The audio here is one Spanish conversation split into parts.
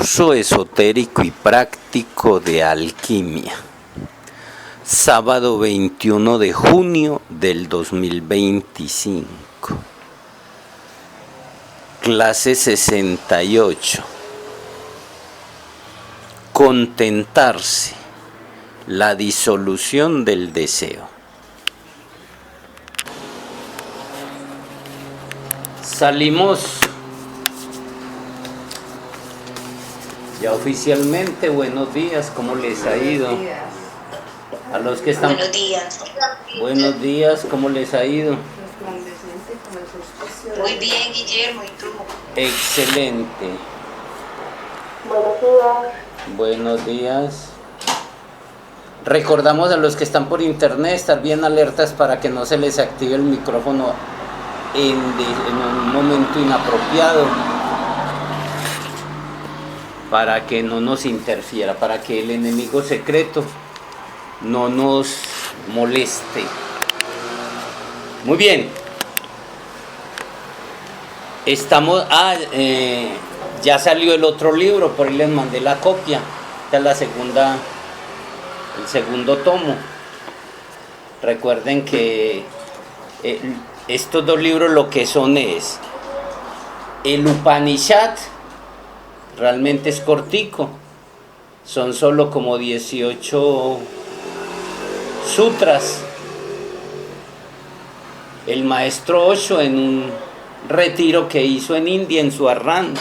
Curso esotérico y práctico de alquimia. Sábado 21 de junio del 2025. Clase 68. Contentarse. La disolución del deseo. Salimos ya oficialmente. Buenos días, ¿cómo les ha ido? A los que están. Buenos días. Buenos días, ¿cómo les ha ido? Muy bien, Guillermo, ¿y tú? Excelente. Buenos días. Buenos días. Recordamos a los que están por internet estar bien alertas para que no se les active el micrófono en un momento inapropiado, para que no nos interfiera, para que el enemigo secreto no nos moleste. Muy bien. Estamos, ya salió el otro libro, por ahí les mandé la copia. Esta es el segundo tomo. Recuerden que estos dos libros lo que son es el Upanishad, realmente es cortico, son solo como 18 sutras. El maestro Osho, en un retiro que hizo en India, en Suarran,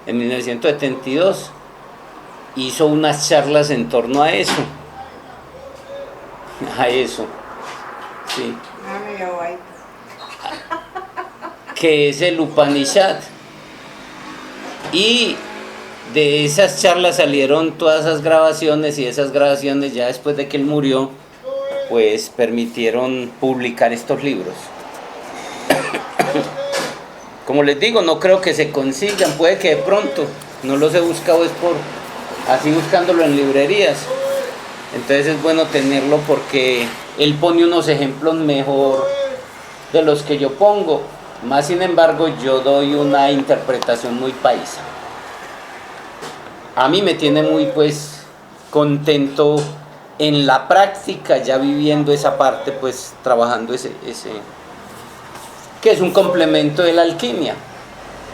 en 1972, hizo unas charlas en torno a eso. Sí. Que es el Upanishad. Y de esas charlas salieron todas esas grabaciones, y esas grabaciones, ya después de que él murió, pues permitieron publicar estos libros. Como les digo, no creo que se consigan, puede que de pronto, no los he buscado, es por así buscándolo en librerías. Entonces es bueno tenerlo porque él pone unos ejemplos mejor de los que yo pongo. Más sin embargo, yo doy una interpretación muy paisa. A mí me tiene muy contento en la práctica, ya viviendo esa parte, trabajando ese que es un complemento de la alquimia,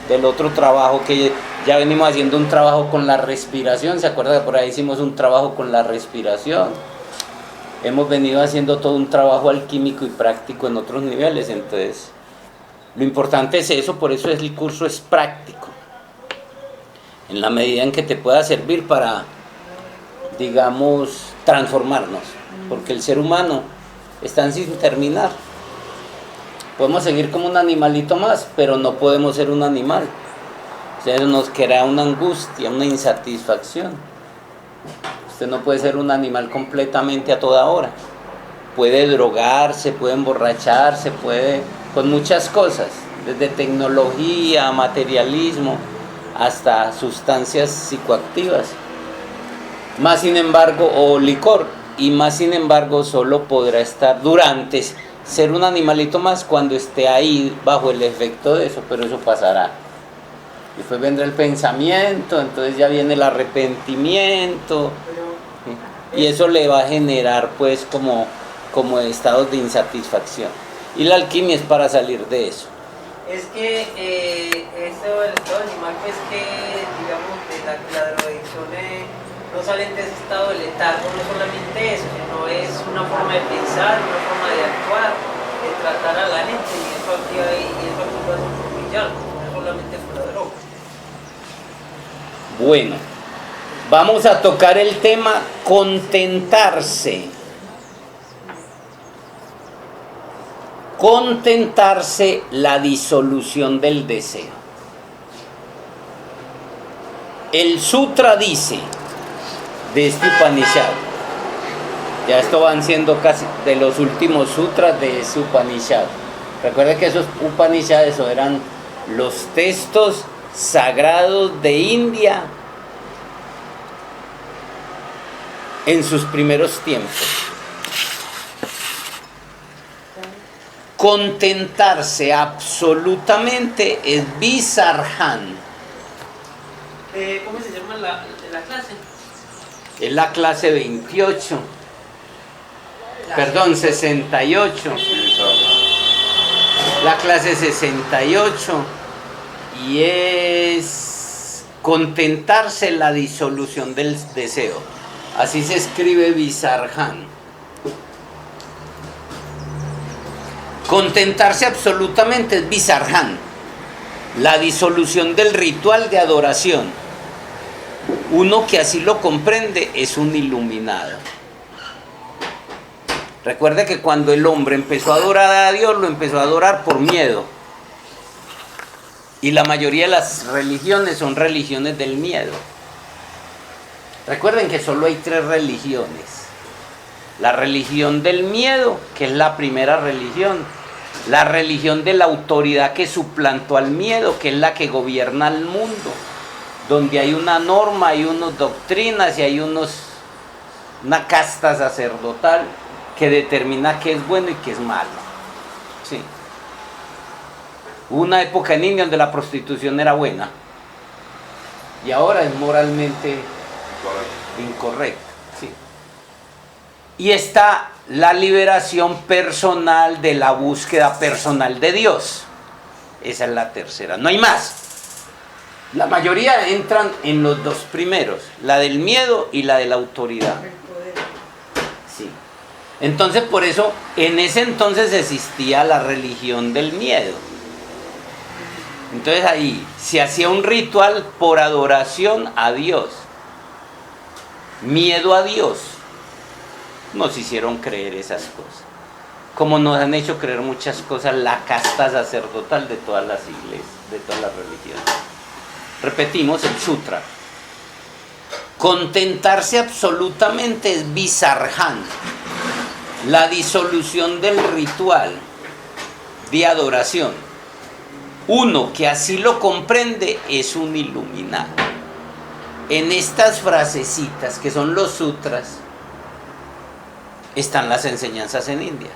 del otro trabajo que ya venimos haciendo, un trabajo con la respiración. ¿Se acuerdan que por ahí hicimos un trabajo con la respiración? Hemos venido haciendo todo un trabajo alquímico y práctico en otros niveles. Entonces, lo importante es eso, por eso el curso es práctico, en la medida en que te pueda servir para, digamos, transformarnos, porque el ser humano está sin terminar. Podemos seguir como un animalito más, pero no podemos ser un animal. O sea, nos crea una angustia, una insatisfacción. Usted no puede ser un animal completamente a toda hora. Puede drogarse, puede emborracharse, puede con muchas cosas, desde tecnología, materialismo, hasta sustancias psicoactivas. Más sin embargo, o licor, y más sin embargo solo podrá estar ser un animalito más cuando esté ahí bajo el efecto de eso, pero eso pasará. Después vendrá el pensamiento, entonces ya viene el arrepentimiento, y eso le va a generar como estados de insatisfacción. Y la alquimia es para salir de eso. Es que el estado animal, que digamos de la drogadicción no salen de ese estado de letargo, no solamente eso, sino es una forma de pensar, una forma de actuar, de tratar a la gente, y eso activa un villano, no solamente por la droga. Bueno, vamos a tocar el tema contentarse. Contentarse, la disolución del deseo. El sutra dice, de este Upanishad, ya esto van siendo casi de los últimos sutras de ese Upanishad. Recuerden que esos Upanishads eran los textos sagrados de India en sus primeros tiempos. Contentarse absolutamente es Visarhan. ¿Cómo se llama la clase? Es la clase 28. Perdón, 68. La clase 68. Y es contentarse la disolución del deseo. Así se escribe Visarhan. Contentarse absolutamente es Visarhan, la disolución del ritual de adoración. Uno que así lo comprende es un iluminado. Recuerde que cuando el hombre empezó a adorar a Dios, lo empezó a adorar por miedo. Y la mayoría de las religiones son religiones del miedo. Recuerden que solo hay 3 religiones. La religión del miedo, que es la primera religión. La religión de la autoridad que suplantó al miedo, que es la que gobierna el mundo. Donde hay una norma, hay unas doctrinas y hay una casta sacerdotal que determina qué es bueno y qué es malo. Sí. Hubo una época en India donde la prostitución era buena. Y ahora es moralmente incorrecta. Sí. Y está la liberación personal de la búsqueda personal de Dios. Esa es la tercera. No hay más. La mayoría entran en los 2 primeros, la del miedo y la de la autoridad. Sí. Entonces, por eso, en ese entonces existía la religión del miedo. Entonces ahí se hacía un ritual por adoración a Dios. Miedo a Dios. Nos hicieron creer esas cosas. Como nos han hecho creer muchas cosas la casta sacerdotal de todas las iglesias, de todas las religiones. Repetimos el sutra. Contentarse absolutamente es Visarhan, la disolución del ritual de adoración. Uno que así lo comprende es un iluminado. En estas frasecitas que son los sutras están las enseñanzas en India.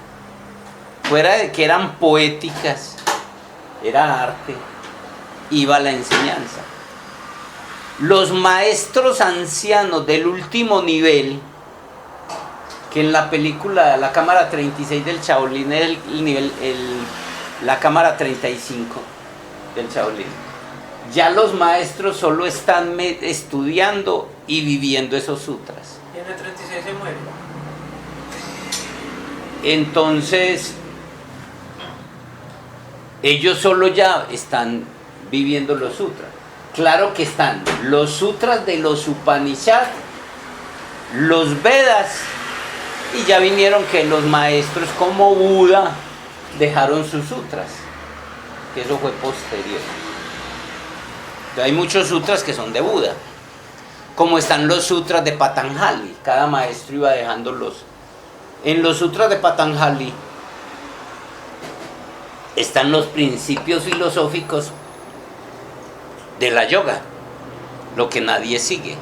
Fuera de que eran poéticas, era arte, iba la enseñanza. Los maestros ancianos del último nivel, que en la película La Cámara 36 del Shaolin es la Cámara 35 del Shaolin, ya los maestros solo están estudiando y viviendo esos sutras. Y en el 36 se muere. Entonces, ellos solo ya están viviendo los sutras. Claro que están los sutras de los Upanishad, los Vedas, y ya vinieron que los maestros como Buda dejaron sus sutras, que eso fue posterior. Entonces, hay muchos sutras que son de Buda, como están los sutras de Patanjali, cada maestro iba dejando los. En los sutras de Patanjali están los principios filosóficos de la yoga, lo que nadie sigue.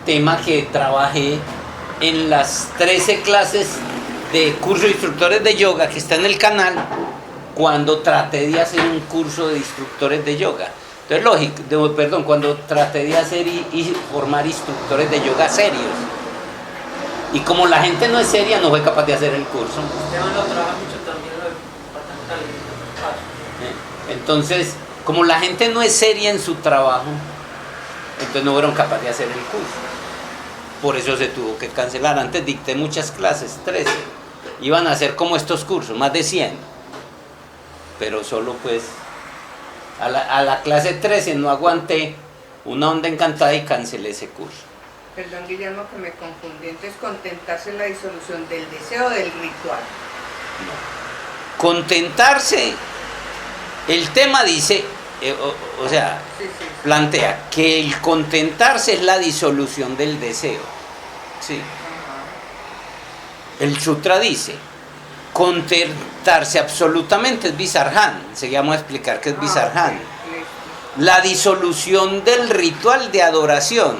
Tema que trabajé en las 13 clases de curso de instructores de yoga que está en el canal, cuando traté de hacer un curso de instructores de yoga. Entonces, cuando traté de hacer y formar instructores de yoga serios. Y como la gente no es seria, no fue capaz de hacer el curso. Esteban lo trabaja mucho también, lo de Patanjali. Entonces, como la gente no es seria en su trabajo, entonces no fueron capaces de hacer el curso. Por eso se tuvo que cancelar. Antes dicté muchas clases, 13. Iban a hacer como estos cursos, más de 100. Pero solo pues, a la clase 13 no aguanté una onda encantada y cancelé ese curso. Perdón, Guillermo, que me confundí. Entonces, contentarse en la disolución del deseo del ritual. No. Contentarse, el tema dice, Sí. plantea que el contentarse es la disolución del deseo. Sí. El sutra dice, contentarse absolutamente es Visarhan. Seguimos a explicar qué es Visarhan. Okay. La disolución del ritual de adoración.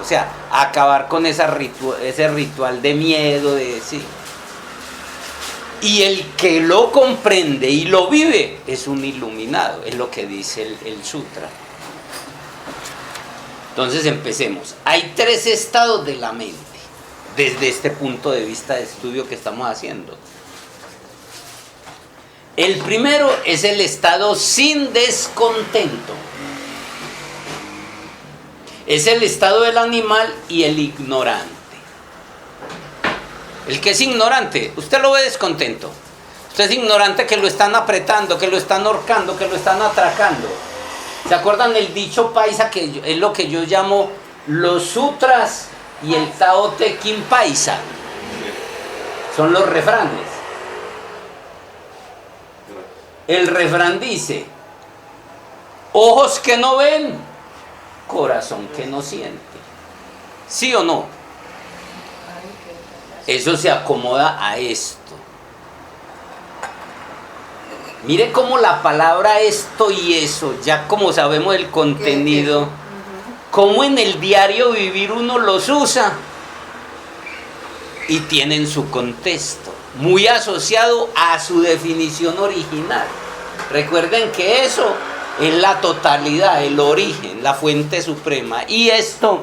O sea, acabar con ese ritual de miedo, sí. Y el que lo comprende y lo vive es un iluminado, es lo que dice el sutra. Entonces empecemos. Hay 3 estados de la mente, desde este punto de vista de estudio que estamos haciendo. El primero es el estado sin descontento. Es el estado del animal y el ignorante. El que es ignorante, usted lo ve descontento. Usted es ignorante que lo están apretando, que lo están ahorcando, que lo están atracando. ¿Se acuerdan el dicho paisa que es lo que yo llamo los sutras y el Tao Te Ching paisa? Son los refranes. El refrán dice: ojos que no ven, corazón que no siente. ¿Sí o no? Eso se acomoda a esto. Mire cómo la palabra esto y eso, ya como sabemos el contenido, cómo en el diario vivir uno los usa y tienen su contexto, muy asociado a su definición original. Recuerden que eso es la totalidad, el origen, la fuente suprema, y esto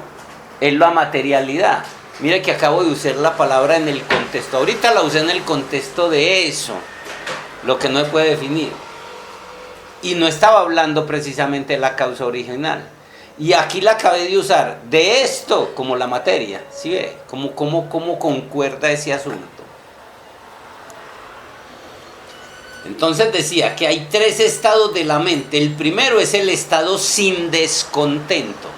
es la materialidad. Mire que acabo de usar la palabra en el contexto, ahorita la usé en el contexto de eso, lo que no se puede definir. Y no estaba hablando precisamente de la causa original. Y aquí la acabé de usar, de esto como la materia. ¿Sí ve? ¿Cómo concuerda ese asunto? Entonces decía que hay 3 estados de la mente. El primero es el estado sin descontento.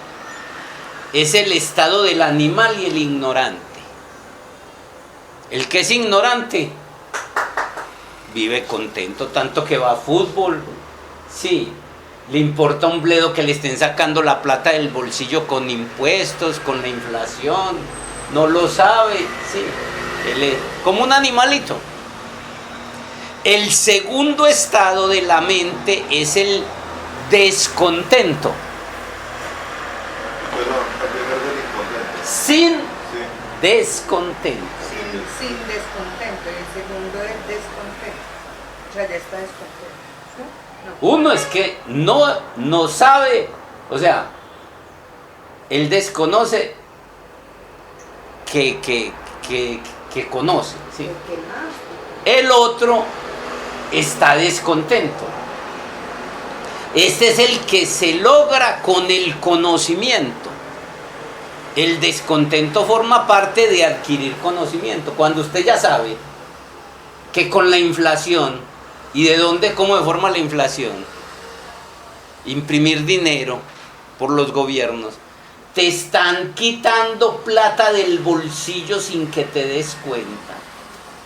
Es el estado del animal y el ignorante. El que es ignorante vive contento, tanto que va a fútbol, sí, le importa un bledo que le estén sacando la plata del bolsillo con impuestos, con la inflación, no lo sabe, sí, él es como un animalito. El segundo estado de la mente es el descontento. Sin descontento. Sin descontento. Y el segundo es descontento. O sea, ya está descontento. ¿No? Uno es que no sabe, o sea, él desconoce que conoce, ¿sí? El otro está descontento. Este es el que se logra con el conocimiento. El descontento forma parte de adquirir conocimiento. Cuando usted ya sabe que con la inflación, ¿y de dónde, cómo se forma la inflación? Imprimir dinero por los gobiernos. Te están quitando plata del bolsillo sin que te des cuenta.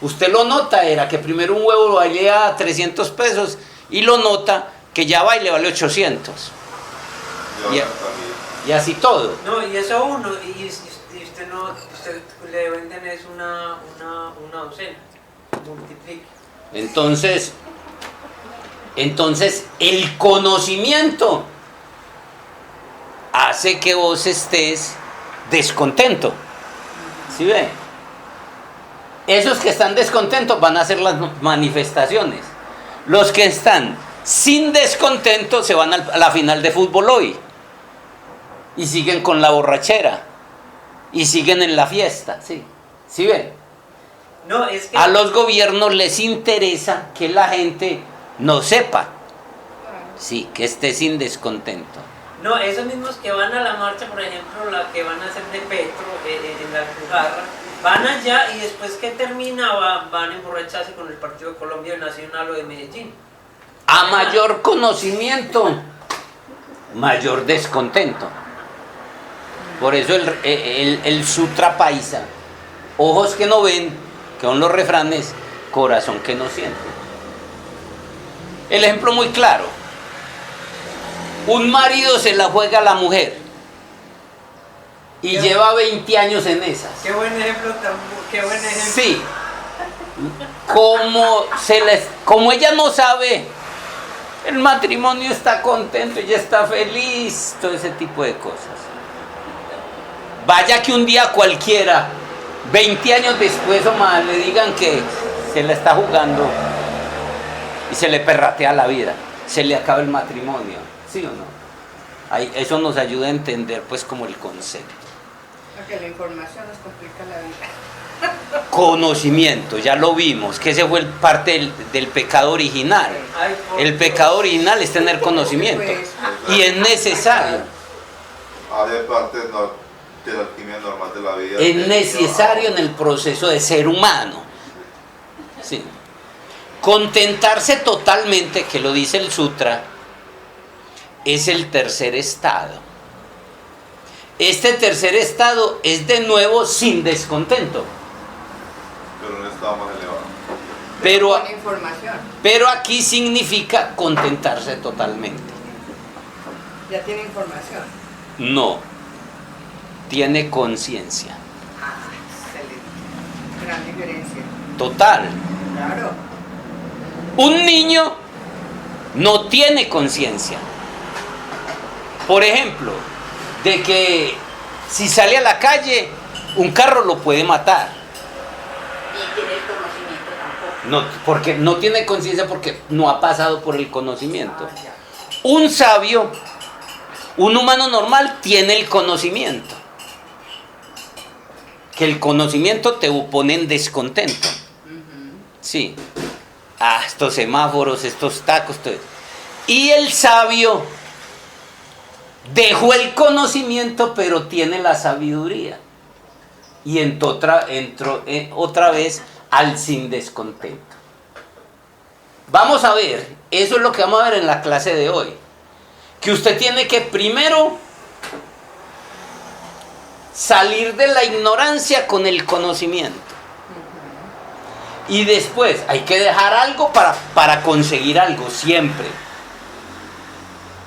Usted lo nota, era que primero un huevo valía 300 pesos y lo nota que ya va y le vale 800. Y así todo. No, y eso uno, y usted no, usted le venden es una docena, multiplique. Entonces el conocimiento hace que vos estés descontento. ¿Sí ve? Esos que están descontentos van a hacer las manifestaciones. Los que están sin descontento se van a la final de fútbol hoy. Y siguen con la borrachera. Y siguen en la fiesta. ¿Sí? ¿Sí ven? No, es que... A los gobiernos les interesa que la gente no sepa. Sí, que esté sin descontento. No, esos mismos que van a la marcha, por ejemplo, la que van a hacer de Petro en la Alpujarra, van allá y después que termina van a emborracharse con el Partido de Colombia Nacional o de Medellín. A mayor conocimiento, mayor descontento. Por eso el sutra paisa, ojos que no ven, que son los refranes, corazón que no siente. El ejemplo muy claro. Un marido se la juega a la mujer y lleva 20 años en esas. Qué buen ejemplo, qué buen ejemplo. Sí. Como ella no sabe, el matrimonio está contento, ella está feliz, todo ese tipo de cosas. Vaya que un día cualquiera, 20 años después o más, le digan que se la está jugando y se le perratea la vida, se le acaba el matrimonio, ¿sí o no? Eso nos ayuda a entender pues como el concepto. Porque la información nos complica la vida. Conocimiento, ya lo vimos, que ese fue parte del pecado original. El pecado original es tener conocimiento y es necesario. Hay parte de la alquimia normal de la vida. Es necesario en el proceso de ser humano. Sí. Contentarse totalmente, que lo dice el sutra, es el tercer estado. Este tercer estado es de nuevo sin descontento. Pero en un estado más elevado. Con información. Pero aquí significa contentarse totalmente. Ya tiene información. No, tiene conciencia. Ah, excelente. Gran diferencia. Total. Claro. Un niño no tiene conciencia. Por ejemplo, de que si sale a la calle, un carro lo puede matar. Ni tener conocimiento tampoco. No, porque no tiene conciencia porque no ha pasado por el conocimiento. Ah, ya. Un sabio, un humano normal, tiene el conocimiento. Que el conocimiento te pone en descontento. Sí. Ah, estos semáforos, estos tacos, todo eso. Y el sabio dejó el conocimiento, pero tiene la sabiduría. Y entró otra vez al sin descontento. Vamos a ver, eso es lo que vamos a ver en la clase de hoy. Que usted tiene que primero salir de la ignorancia con el conocimiento. Y después hay que dejar algo para conseguir algo, siempre.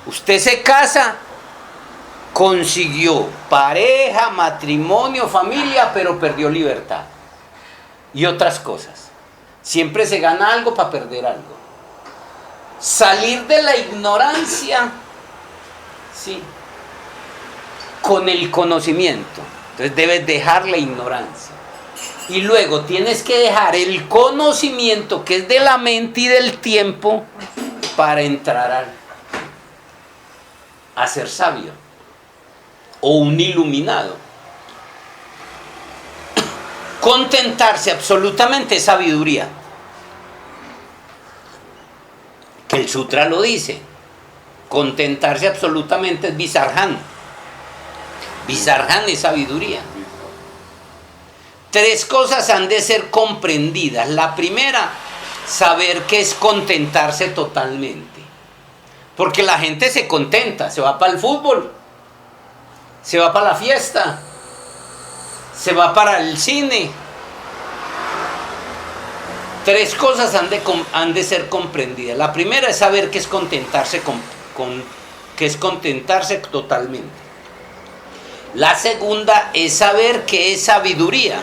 Usted se casa, consiguió pareja, matrimonio, familia, pero perdió libertad. Y otras cosas. Siempre se gana algo para perder algo. Salir de la ignorancia, sí, con el conocimiento. Entonces debes dejar la ignorancia. Y luego tienes que dejar el conocimiento que es de la mente y del tiempo para entrar a ser sabio o un iluminado. Contentarse absolutamente es sabiduría. Que el sutra lo dice. Contentarse absolutamente es Visarhan. Visarhan es sabiduría. 3 cosas han de ser comprendidas. La primera, saber qué es contentarse totalmente. Porque la gente se contenta, se va para el fútbol, se va para la fiesta, se va para el cine. 3 cosas han de ser comprendidas. La primera es saber qué es contentarse qué es contentarse totalmente. La segunda es saber qué es sabiduría.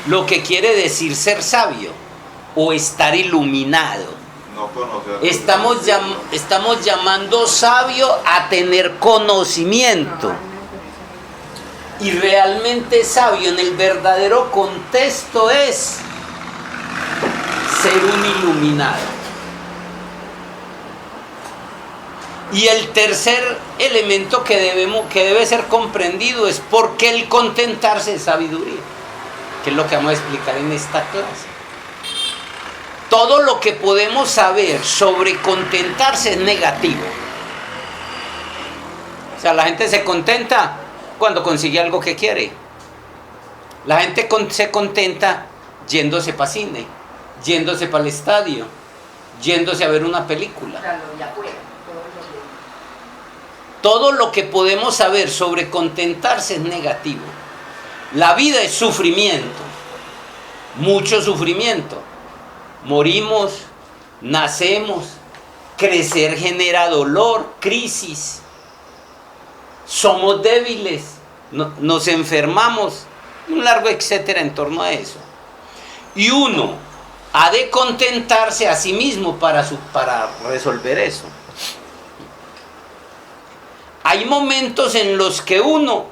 Lo que quiere decir ser sabio o estar iluminado. No conocer. Estamos llamando sabio a tener conocimiento. Y realmente sabio en el verdadero contexto es ser un iluminado. Y el tercer elemento que debe ser comprendido es por qué el contentarse es sabiduría, que es lo que vamos a explicar en esta clase. Todo lo que podemos saber sobre contentarse es negativo. O sea, la gente se contenta cuando consigue algo que quiere. La gente se contenta yéndose para cine, yéndose para el estadio, yéndose a ver una película. Todo lo que podemos saber sobre contentarse es negativo. La vida es sufrimiento, mucho sufrimiento. Morimos, nacemos, crecer genera dolor, crisis. Somos débiles, nos enfermamos, un largo etcétera en torno a eso. Y uno ha de contentarse a sí mismo para resolver eso. Hay momentos en los que uno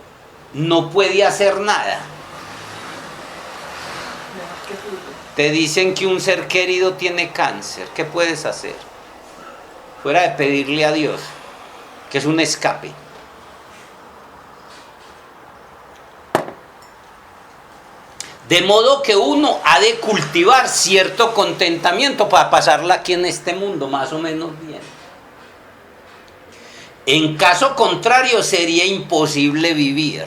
no puede hacer nada. Te dicen que un ser querido tiene cáncer. ¿Qué puedes hacer? Fuera de pedirle a Dios que es un escape. De modo que uno ha de cultivar cierto contentamiento para pasarla aquí en este mundo más o menos bien. En caso contrario sería imposible vivir.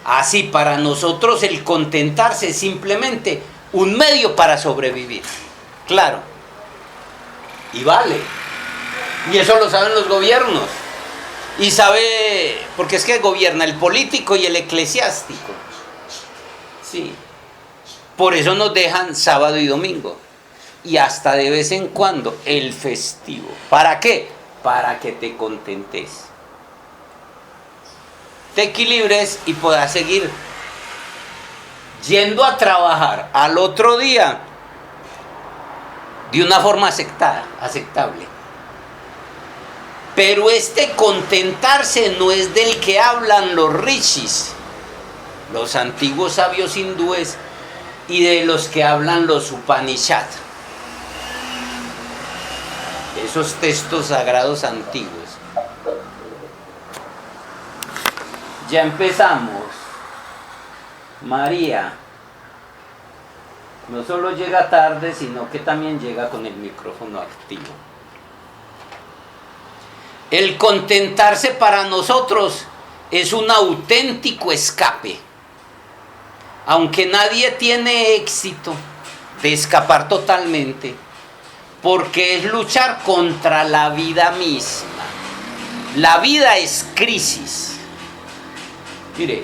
Así, para nosotros el contentarse es simplemente un medio para sobrevivir. Claro. Y vale. Y eso lo saben los gobiernos. Y sabe, porque es que gobierna el político y el eclesiástico. Sí. Por eso nos dejan sábado y domingo. Y hasta de vez en cuando el festivo. ¿Para qué? Para que te contentes. Te equilibres y puedas seguir yendo a trabajar al otro día de una forma aceptable. Pero este contentarse no es del que hablan los rishis, los antiguos sabios hindúes, y de los que hablan los Upanishads, esos textos sagrados antiguos. Ya empezamos. María no solo llega tarde, sino que también llega con el micrófono activo. El contentarse para nosotros es un auténtico escape. Aunque nadie tiene éxito de escapar totalmente, porque es luchar contra la vida misma. La vida es crisis. Mire,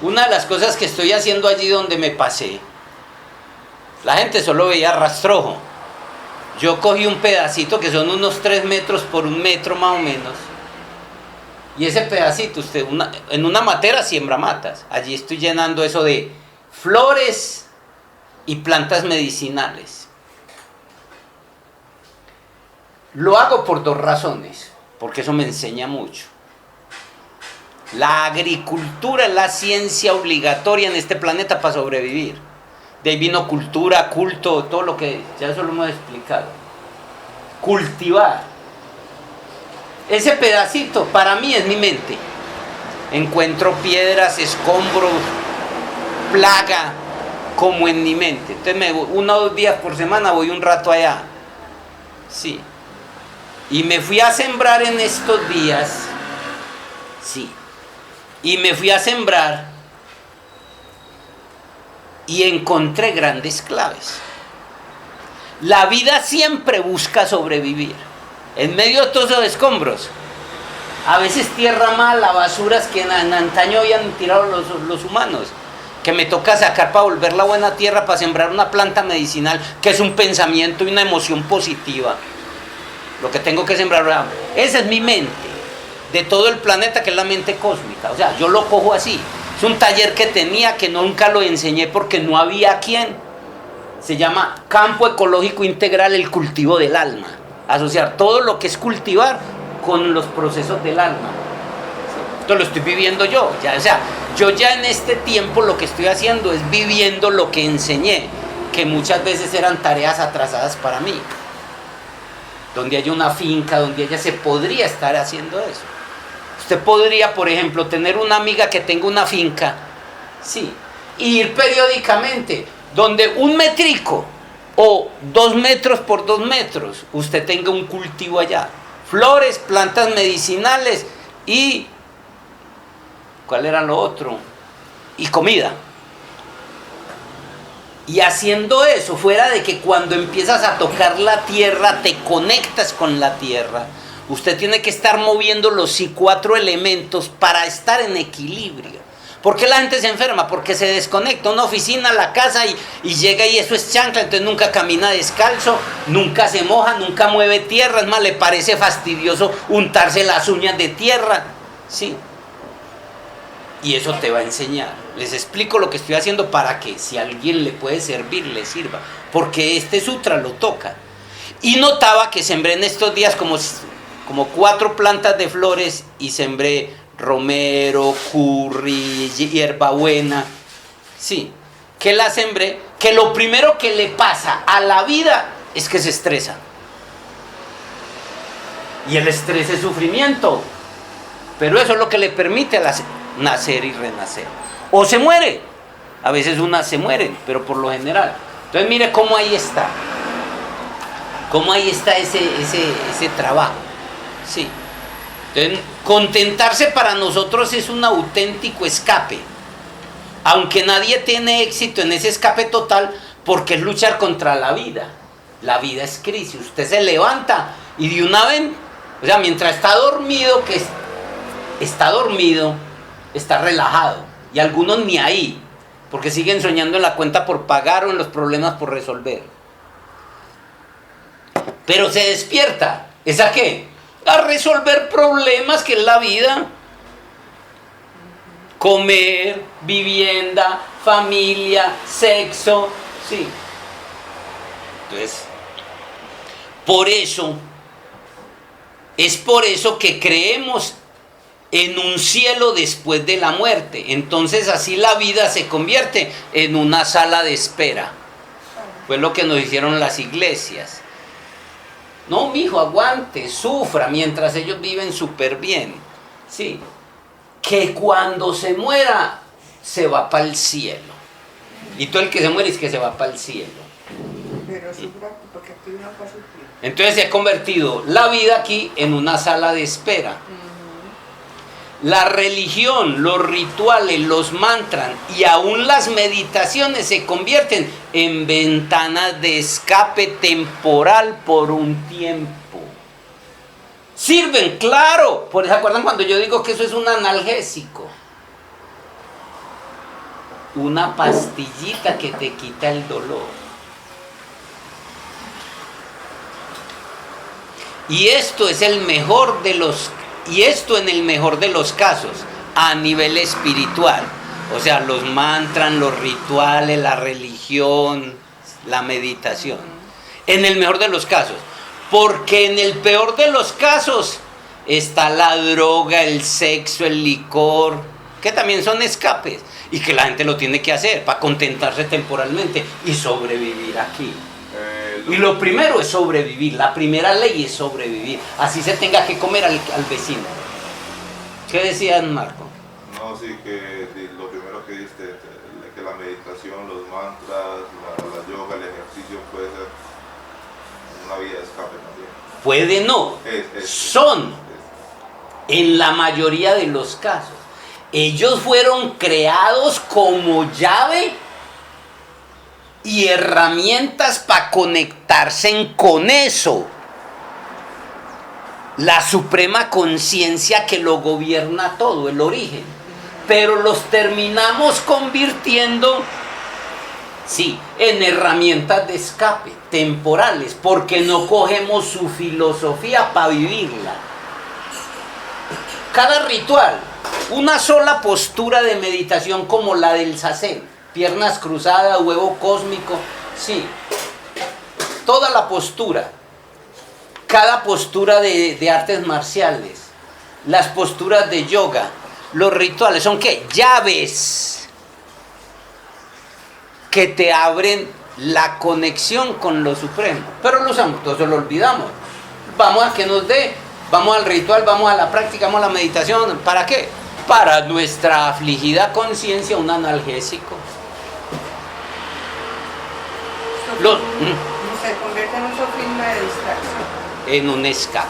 una de las cosas que estoy haciendo allí donde me pasé, la gente solo veía rastrojo. Yo cogí un pedacito que son unos 3 metros por 1 metro más o menos. Y ese pedacito, en una matera siembra matas. Allí estoy llenando eso de flores y plantas medicinales. Lo hago por 2 razones, porque eso me enseña mucho. La agricultura es la ciencia obligatoria en este planeta para sobrevivir. De ahí vino cultura, culto, todo lo que ya eso lo hemos explicado. Cultivar. Ese pedacito para mí es mi mente. Encuentro piedras, escombros, plaga, como en mi mente. Entonces 1 o 2 días por semana voy un rato allá. Sí. Y me fui a sembrar en estos días. Sí. Y me fui a sembrar y encontré grandes claves. La vida siempre busca sobrevivir. En medio de todos esos escombros, a veces tierra mala, basuras que en antaño habían tirado los humanos, que me toca sacar para volver la buena tierra, para sembrar una planta medicinal, que es un pensamiento y una emoción positiva. Lo que tengo que sembrar, esa es mi mente, de todo el planeta, que es la mente cósmica. O sea, yo lo cojo así. Es un taller que tenía, que nunca lo enseñé porque no había quien. Se llama Campo Ecológico Integral, el cultivo del alma. Asociar todo lo que es cultivar con los procesos del alma. Esto lo estoy viviendo yo. O sea, yo ya en este tiempo lo que estoy haciendo es viviendo lo que enseñé, que muchas veces eran tareas atrasadas para mí. Donde haya una finca, donde ella se podría estar haciendo eso. Usted podría, por ejemplo, tener una amiga que tenga una finca, sí, y ir periódicamente, donde 1 metrico o 2 metros por 2 metros, usted tenga un cultivo allá. Flores, plantas medicinales y, ¿cuál era lo otro? Y comida. Y haciendo eso, fuera de que cuando empiezas a tocar la tierra, te conectas con la tierra, usted tiene que estar moviendo los 4 elementos para estar en equilibrio. ¿Por qué la gente se enferma? Porque se desconecta una oficina, la casa y llega y eso es chancla, entonces nunca camina descalzo, nunca se moja, nunca mueve tierra, es más, le parece fastidioso untarse las uñas de tierra, ¿sí? Y eso te va a enseñar. Les explico lo que estoy haciendo para que si a alguien le puede servir, le sirva. Porque este sutra lo toca. Y notaba que sembré en estos días como 4 plantas de flores y sembré romero, curry, hierbabuena. Sí, que la sembré. Que lo primero que le pasa a la vida es que se estresa. Y el estrés es sufrimiento. Pero eso es lo que le permite nacer y renacer. O se muere. A veces unas se mueren, pero por lo general. Entonces mire cómo ahí está. Cómo ahí está ese trabajo. Sí. Entonces, contentarse para nosotros es un auténtico escape. Aunque nadie tiene éxito en ese escape total, porque es luchar contra la vida. La vida es crisis. Usted se levanta y de una vez, o sea, mientras está dormido, está relajado. Y algunos ni ahí, porque siguen soñando en la cuenta por pagar o en los problemas por resolver. Pero se despierta. ¿Es a qué? A resolver problemas, que es la vida. Comer, vivienda, familia, sexo, sí. Entonces, es por eso que creemos en un cielo después de la muerte. Entonces así la vida se convierte en una sala de espera. Fue lo que nos hicieron las iglesias. No, mijo, aguante, sufra, mientras ellos viven súper bien. Sí. Que cuando se muera, se va para el cielo. Y todo el que se muere es que se va para el cielo. Pero sufra porque aquí uno va a sufrir. Entonces se ha convertido la vida aquí en una sala de espera. La religión, los rituales, los mantras y aún las meditaciones se convierten en ventanas de escape temporal por un tiempo. Sirven, claro. ¿Se acuerdan cuando yo digo que eso es un analgésico? Una pastillita que te quita el dolor. Y esto es el mejor de los... Y esto en el mejor de los casos, a nivel espiritual. O sea, los mantras, los rituales, la religión, la meditación. En el mejor de los casos. Porque en el peor de los casos está la droga, el sexo, el licor, que también son escapes. Y que la gente lo tiene que hacer para contentarse temporalmente y sobrevivir aquí. Y lo primero es sobrevivir, la primera ley es sobrevivir, así se tenga que comer al vecino. ¿Qué decías, Marco? No, sí, que lo primero que diste, que la meditación, los mantras, la yoga, el ejercicio puede ser una vía de escape también. Puede no, son, en la mayoría de los casos. Ellos fueron creados como llave y herramientas para conectarse con eso. La suprema conciencia que lo gobierna todo, el origen. Pero los terminamos convirtiendo, sí, en herramientas de escape, temporales, porque no cogemos su filosofía para vivirla. Cada ritual, una sola postura de meditación como la del zazen. Piernas cruzadas, huevo cósmico, sí. Toda la postura. Cada postura de artes marciales. Las posturas de yoga. Los rituales son ¿qué? Llaves que te abren la conexión con lo supremo. Pero lo usamos, entonces lo olvidamos. Vamos a que nos dé, vamos al ritual, vamos a la práctica, vamos a la meditación. ¿Para qué? Para nuestra afligida conciencia, un analgésico. Se convierte en un sofisma de distracción. En un escape.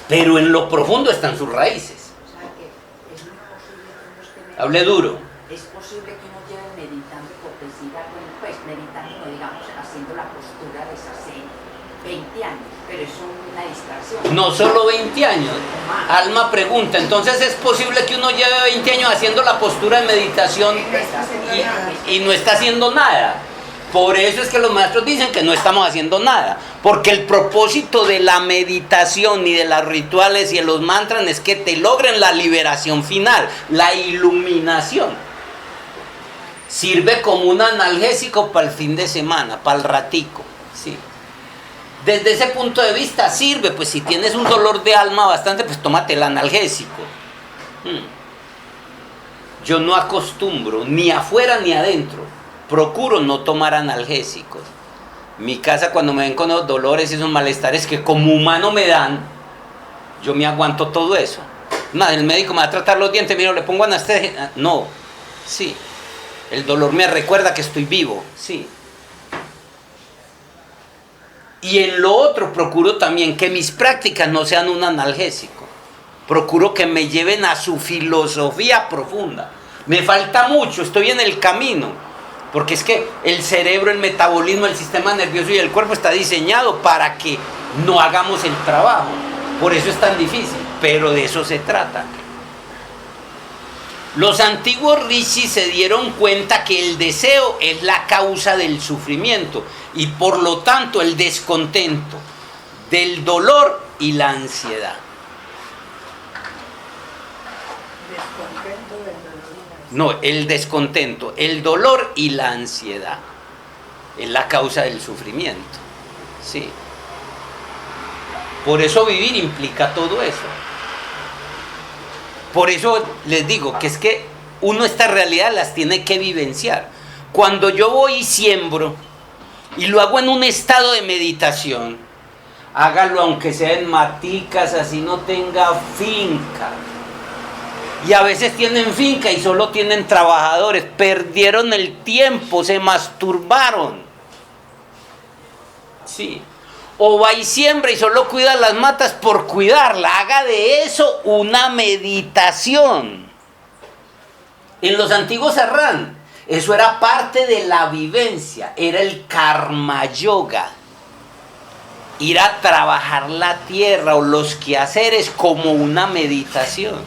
Pero en lo profundo están sus raíces. O sea que es muy posible que uno esté Hable duro. Es posible que uno lleve meditando, por decir algo, pues meditando, no digamos, haciendo la postura de zazen 20 años, pero es una distracción. No solo 20 años. Alma pregunta, entonces es posible que uno lleve 20 años haciendo la postura de meditación y no está haciendo nada. Por eso es que los maestros dicen que no estamos haciendo nada, porque el propósito de la meditación y de los rituales y de los mantras es que te logren la liberación final, la iluminación. Sirve como un analgésico para el fin de semana, para el ratico, sí. Desde ese punto de vista sirve, pues si tienes un dolor de alma bastante, pues tómate el analgésico. Yo no acostumbro, ni afuera ni adentro, procuro no tomar analgésicos. Mi casa, cuando me ven con esos dolores y esos malestares que como humano me dan, yo me aguanto todo eso. Nada, el médico me va a tratar los dientes, mira, le pongo anestesia. No, sí. El dolor me recuerda que estoy vivo, sí. Y en lo otro procuro también que mis prácticas no sean un analgésico. Procuro que me lleven a su filosofía profunda. Me falta mucho, estoy en el camino. Porque es que el cerebro, el metabolismo, el sistema nervioso y el cuerpo está diseñado para que no hagamos el trabajo. Por eso es tan difícil, pero de eso se trata. Los antiguos rishis se dieron cuenta que el deseo es la causa del sufrimiento y por lo tanto el descontento, del dolor y la ansiedad. Descontento del dolor y la ansiedad. No, el descontento, el dolor y la ansiedad es la causa del sufrimiento. Sí. Por eso vivir implica todo eso. Por eso les digo que es que uno estas realidades las tiene que vivenciar. Cuando yo voy y siembro y lo hago en un estado de meditación, hágalo aunque sea en maticas, así no tenga finca. Y a veces tienen finca y solo tienen trabajadores, perdieron el tiempo, se masturbaron. Sí. O va y siembra y solo cuida las matas por cuidarla. Haga de eso una meditación. En los antiguos Arran, eso era parte de la vivencia, era el karma yoga. Ir a trabajar la tierra o los quehaceres como una meditación.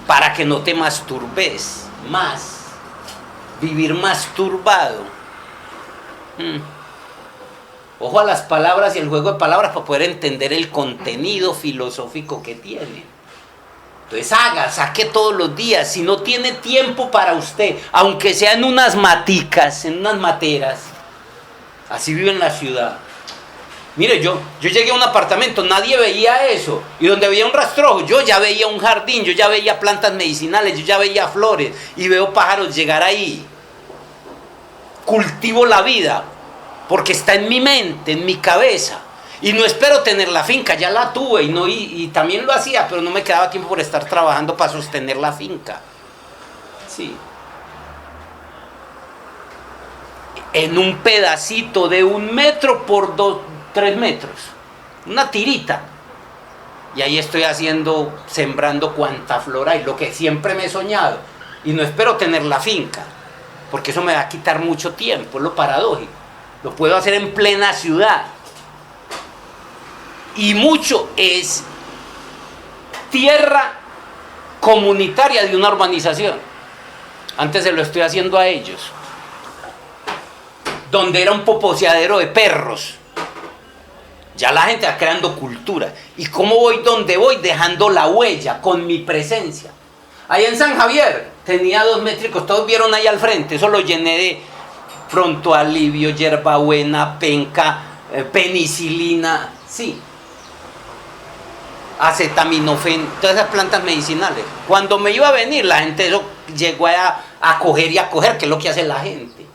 Para que no te masturbes más. Vivir masturbado. Ojo a las palabras y el juego de palabras para poder entender el contenido filosófico que tiene. Entonces saque todos los días. Si no tiene tiempo para usted, aunque sea en unas maticas, en unas materas, así vive en la ciudad. Mire, yo llegué a un apartamento, nadie veía eso. Y donde había un rastrojo, yo ya veía un jardín, yo ya veía plantas medicinales, yo ya veía flores y veo pájaros llegar ahí. Cultivo la vida. Porque está en mi mente, en mi cabeza. Y no espero tener la finca, ya la tuve y también lo hacía, pero no me quedaba tiempo por estar trabajando para sostener la finca. Sí. En un pedacito de 1 metro por 3 metros. Una tirita. Y ahí estoy sembrando cuanta flor hay, lo que siempre me he soñado. Y no espero tener la finca, porque eso me va a quitar mucho tiempo, es lo paradójico. Lo puedo hacer en plena ciudad. Y mucho es tierra comunitaria de una urbanización. Antes se lo estoy haciendo a ellos. Donde era un poposeadero de perros. Ya la gente va creando cultura. ¿Y cómo voy donde voy? Dejando la huella con mi presencia. Allá en San Javier tenía 2 métricos. Todos vieron ahí al frente. Eso lo llené de pronto alivio, hierbabuena, penca, penicilina, sí, acetaminofén, todas esas plantas medicinales. Cuando me iba a venir, la gente eso llegó a coger y a coger, que es lo que hace la gente.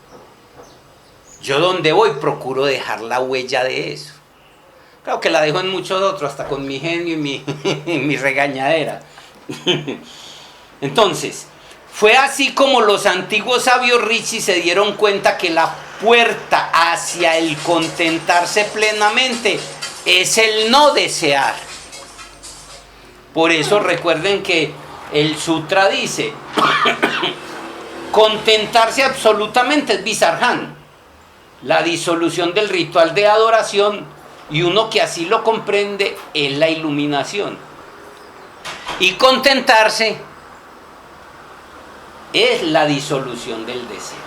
Yo donde voy procuro dejar la huella de eso. Claro que la dejo en muchos otros, hasta con mi genio y mi regañadera. Entonces, fue así como los antiguos sabios rishis se dieron cuenta que la puerta hacia el contentarse plenamente es el no desear. Por eso recuerden que el sutra dice, contentarse absolutamente es Visarhan, la disolución del ritual de adoración, y uno que así lo comprende es la iluminación. Y contentarse es la disolución del deseo.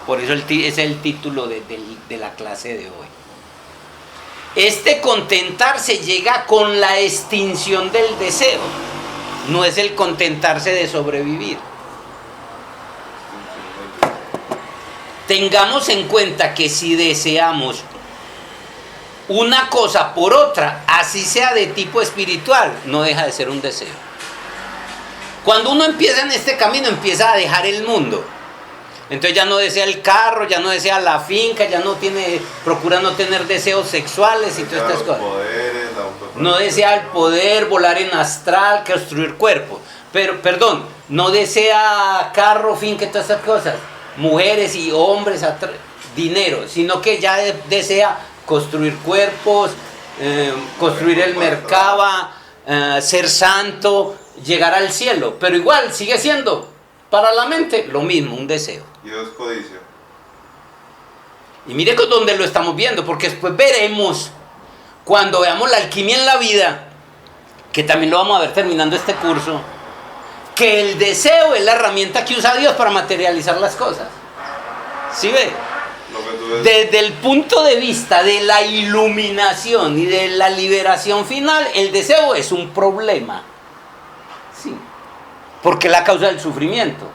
Por eso es el título de la clase de hoy. Este contentarse llega con la extinción del deseo. No es el contentarse de sobrevivir. Tengamos en cuenta que si deseamos una cosa por otra, así sea de tipo espiritual, no deja de ser un deseo. Cuando uno empieza en este camino, empieza a dejar el mundo. Entonces ya no desea el carro, ya no desea la finca, ya no tiene, procura no tener deseos sexuales y todas estas cosas. No desea el poder, volar en astral, construir cuerpos. Pero, perdón, no desea carro, finca y todas estas cosas. Mujeres y hombres, dinero, sino que ya desea construir cuerpos, construir el Merkaba, ser santo, llegar al cielo. Pero igual sigue siendo para la mente lo mismo, un deseo. Y es codicia. Y mire con dónde lo estamos viendo, porque después veremos, cuando veamos la alquimia en la vida, que también lo vamos a ver terminando este curso, que el deseo es la herramienta que usa Dios para materializar las cosas. ¿Sí ve? Desde el punto de vista de la iluminación y de la liberación final, el deseo es un problema. Sí. Porque es la causa del sufrimiento.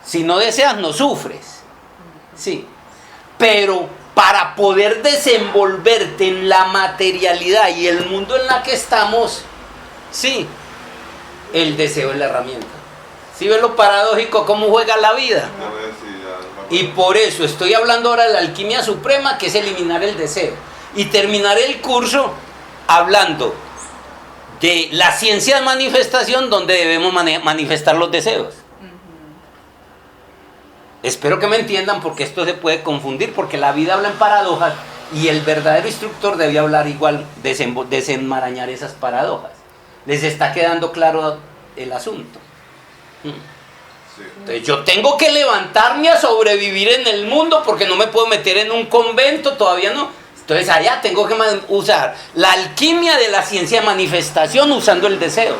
Si no deseas, no sufres. Sí. Pero para poder desenvolverte en la materialidad y el mundo en la que estamos, sí, el deseo es la herramienta. ¿Sí ves lo paradójico cómo juega la vida? Y por eso estoy hablando ahora de la alquimia suprema, que es eliminar el deseo. Y terminaré el curso hablando de la ciencia de manifestación, donde debemos manifestar los deseos. Espero que me entiendan, porque esto se puede confundir, porque la vida habla en paradojas y el verdadero instructor debe hablar igual, desenmarañar esas paradojas. ¿Les está quedando claro el asunto? Entonces yo tengo que levantarme a sobrevivir en el mundo, porque no me puedo meter en un convento, todavía no. Entonces allá tengo que usar la alquimia de la ciencia de manifestación usando el deseo.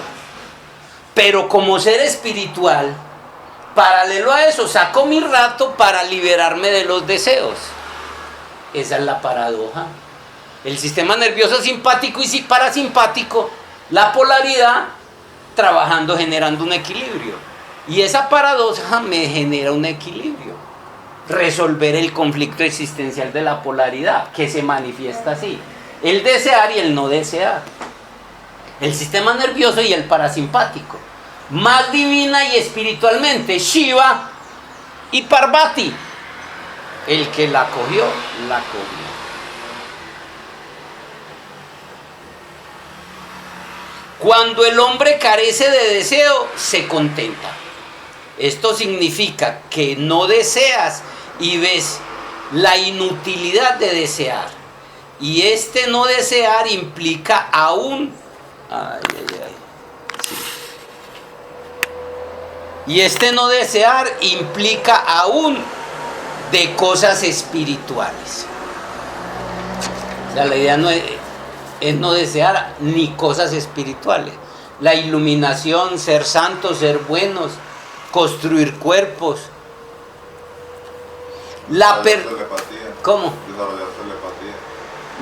Pero como ser espiritual, paralelo a eso, saco mi rato para liberarme de los deseos. Esa es la paradoja. El sistema nervioso simpático y parasimpático, la polaridad, trabajando, generando un equilibrio. Y esa paradoja me genera un equilibrio. Resolver el conflicto existencial de la polaridad, que se manifiesta así: el desear y el no desear. El sistema nervioso y el parasimpático. Más divina y espiritualmente, Shiva y Parvati. El que la cogió, la cogió. Cuando el hombre carece de deseo, se contenta. Esto significa que no deseas y ves la inutilidad de desear. Y este no desear implica aún... Y este no desear implica aún de cosas espirituales. O sea, la idea no es no desear ni cosas espirituales. La iluminación, ser santos, ser buenos, construir cuerpos. ¿Cómo?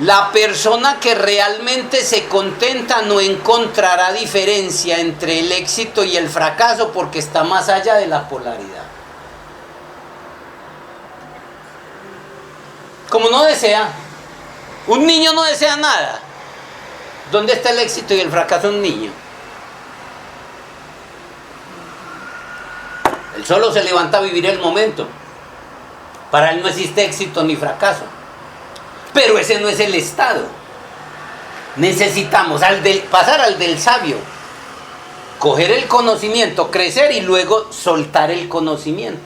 La persona que realmente se contenta no encontrará diferencia entre el éxito y el fracaso, porque está más allá de la polaridad. Como no desea, un niño no desea nada. ¿Dónde está el éxito y el fracaso de un niño? Él solo se levanta a vivir el momento. Para él no existe éxito ni fracaso. Pero ese no es el estado. Necesitamos pasar al del sabio. Coger el conocimiento, crecer y luego soltar el conocimiento.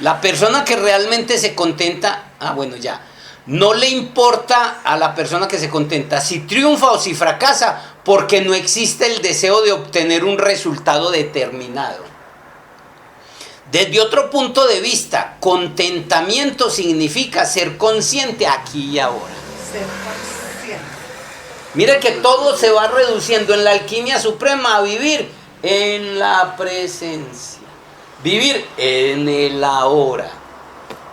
La persona que realmente se contenta, no le importa a la persona que se contenta si triunfa o si fracasa, porque no existe el deseo de obtener un resultado determinado. Desde otro punto de vista, contentamiento significa ser consciente aquí y ahora. Ser consciente. Mire que todo se va reduciendo en la alquimia suprema a vivir en la presencia. Vivir en el ahora.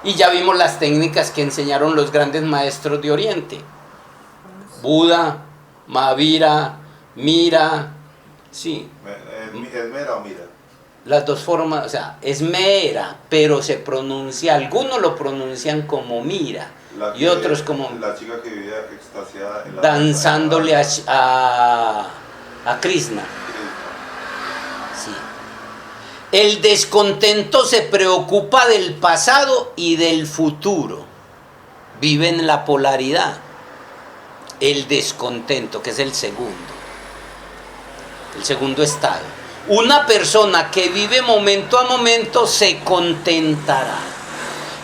Y ya vimos las técnicas que enseñaron los grandes maestros de Oriente. Buda, Mahavira, Mira, sí. ¿Es Mera o Mira? Las dos formas, o sea, es Mera, pero se pronuncia, algunos lo pronuncian como Mira, y otros como... La chica que vivía extasiada en la danzándole a Krishna. Sí. El descontento se preocupa del pasado y del futuro. Vive en la polaridad. El descontento, que es el segundo estado. Una persona que vive momento a momento se contentará.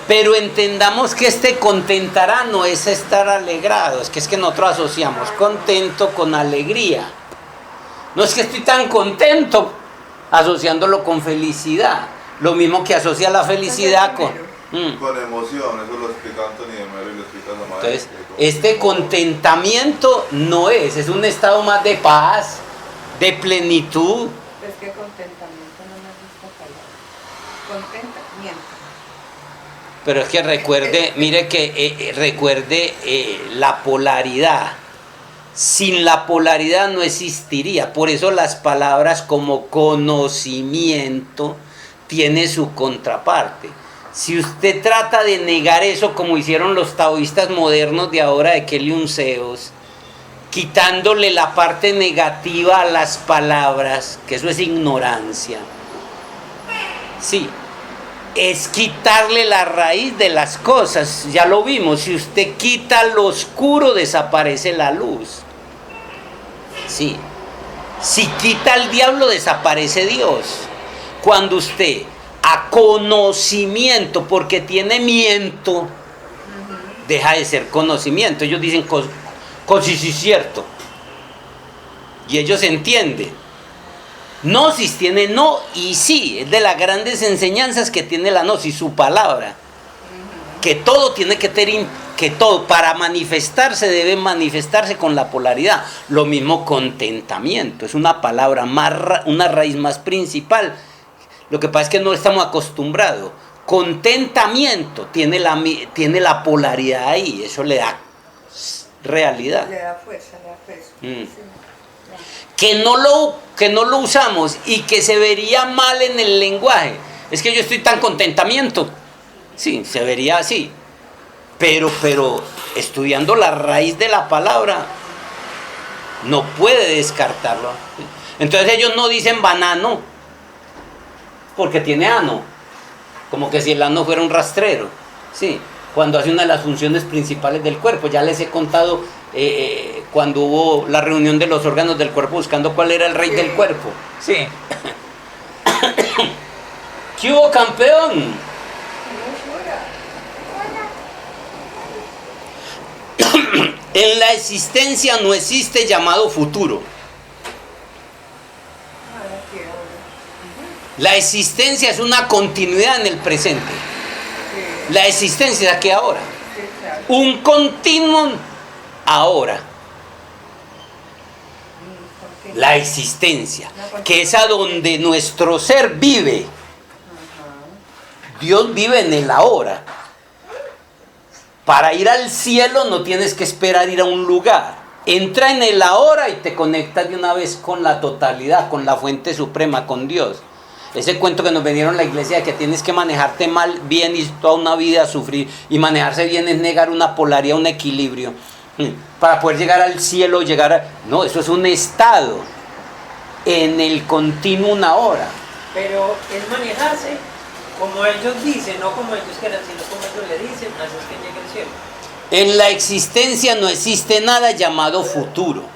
Pero entendamos que este contentará no es estar alegrado, es que nosotros asociamos contento con alegría. No es que estoy tan contento, asociándolo con felicidad. Lo mismo que asocia la felicidad con emoción, eso lo explica Anthony de Melo y lo explica la madre. Entonces, este contentamiento no es un estado más de paz, de plenitud. Es que contentamiento no me gusta palabra. Contentamiento. Pero es que recuerde la polaridad. Sin la polaridad no existiría. Por eso las palabras como conocimiento tiene su contraparte. Si usted trata de negar eso como hicieron los taoístas modernos de ahora de Keliunseos, quitándole la parte negativa a las palabras, que eso es ignorancia. Sí, es quitarle la raíz de las cosas. Ya lo vimos, si usted quita lo oscuro, desaparece la luz. Sí, si quita al diablo, desaparece Dios. Cuando usted a conocimiento, porque tiene miento, deja de ser conocimiento. Ellos dicen sí, sí, cierto. Y ellos entienden. Gnosis tiene no y sí. Es de las grandes enseñanzas que tiene la Gnosis, su palabra. Que todo tiene que tener, que todo para manifestarse debe manifestarse con la polaridad. Lo mismo contentamiento. Es una palabra una raíz más principal. Lo que pasa es que no estamos acostumbrados. Contentamiento tiene la polaridad ahí. Eso le da realidad. Le da fuerza, le da peso. Sí. Que no lo usamos y que se vería mal en el lenguaje. Es que yo estoy tan contentamiento. Sí, se vería así. Pero estudiando la raíz de la palabra, no puede descartarlo. Entonces ellos no dicen banano, porque tiene ano. Como que si el ano fuera un rastrero. Sí, cuando hace una de las funciones principales del cuerpo. Ya les he contado cuando hubo la reunión de los órganos del cuerpo buscando cuál era el rey del cuerpo. Sí. ¿Qué hubo, campeón? En la existencia no existe llamado futuro. La existencia es una continuidad en el presente. La existencia es aquí ahora. Un continuum ahora. La existencia, que es a donde nuestro ser vive. Dios vive en el ahora. Para ir al cielo no tienes que esperar ir a un lugar. Entra en el ahora y te conectas de una vez con la totalidad, con la fuente suprema, con Dios. Ese cuento que nos vendieron la iglesia de que tienes que manejarte mal, bien y toda una vida sufrir, y manejarse bien es negar una polaridad, un equilibrio, para poder llegar al cielo, No, eso es un estado en el continuum ahora. Pero es manejarse como ellos dicen, no como ellos quieran, sino como ellos le dicen, así es que llegue al cielo. En la existencia no existe nada llamado futuro.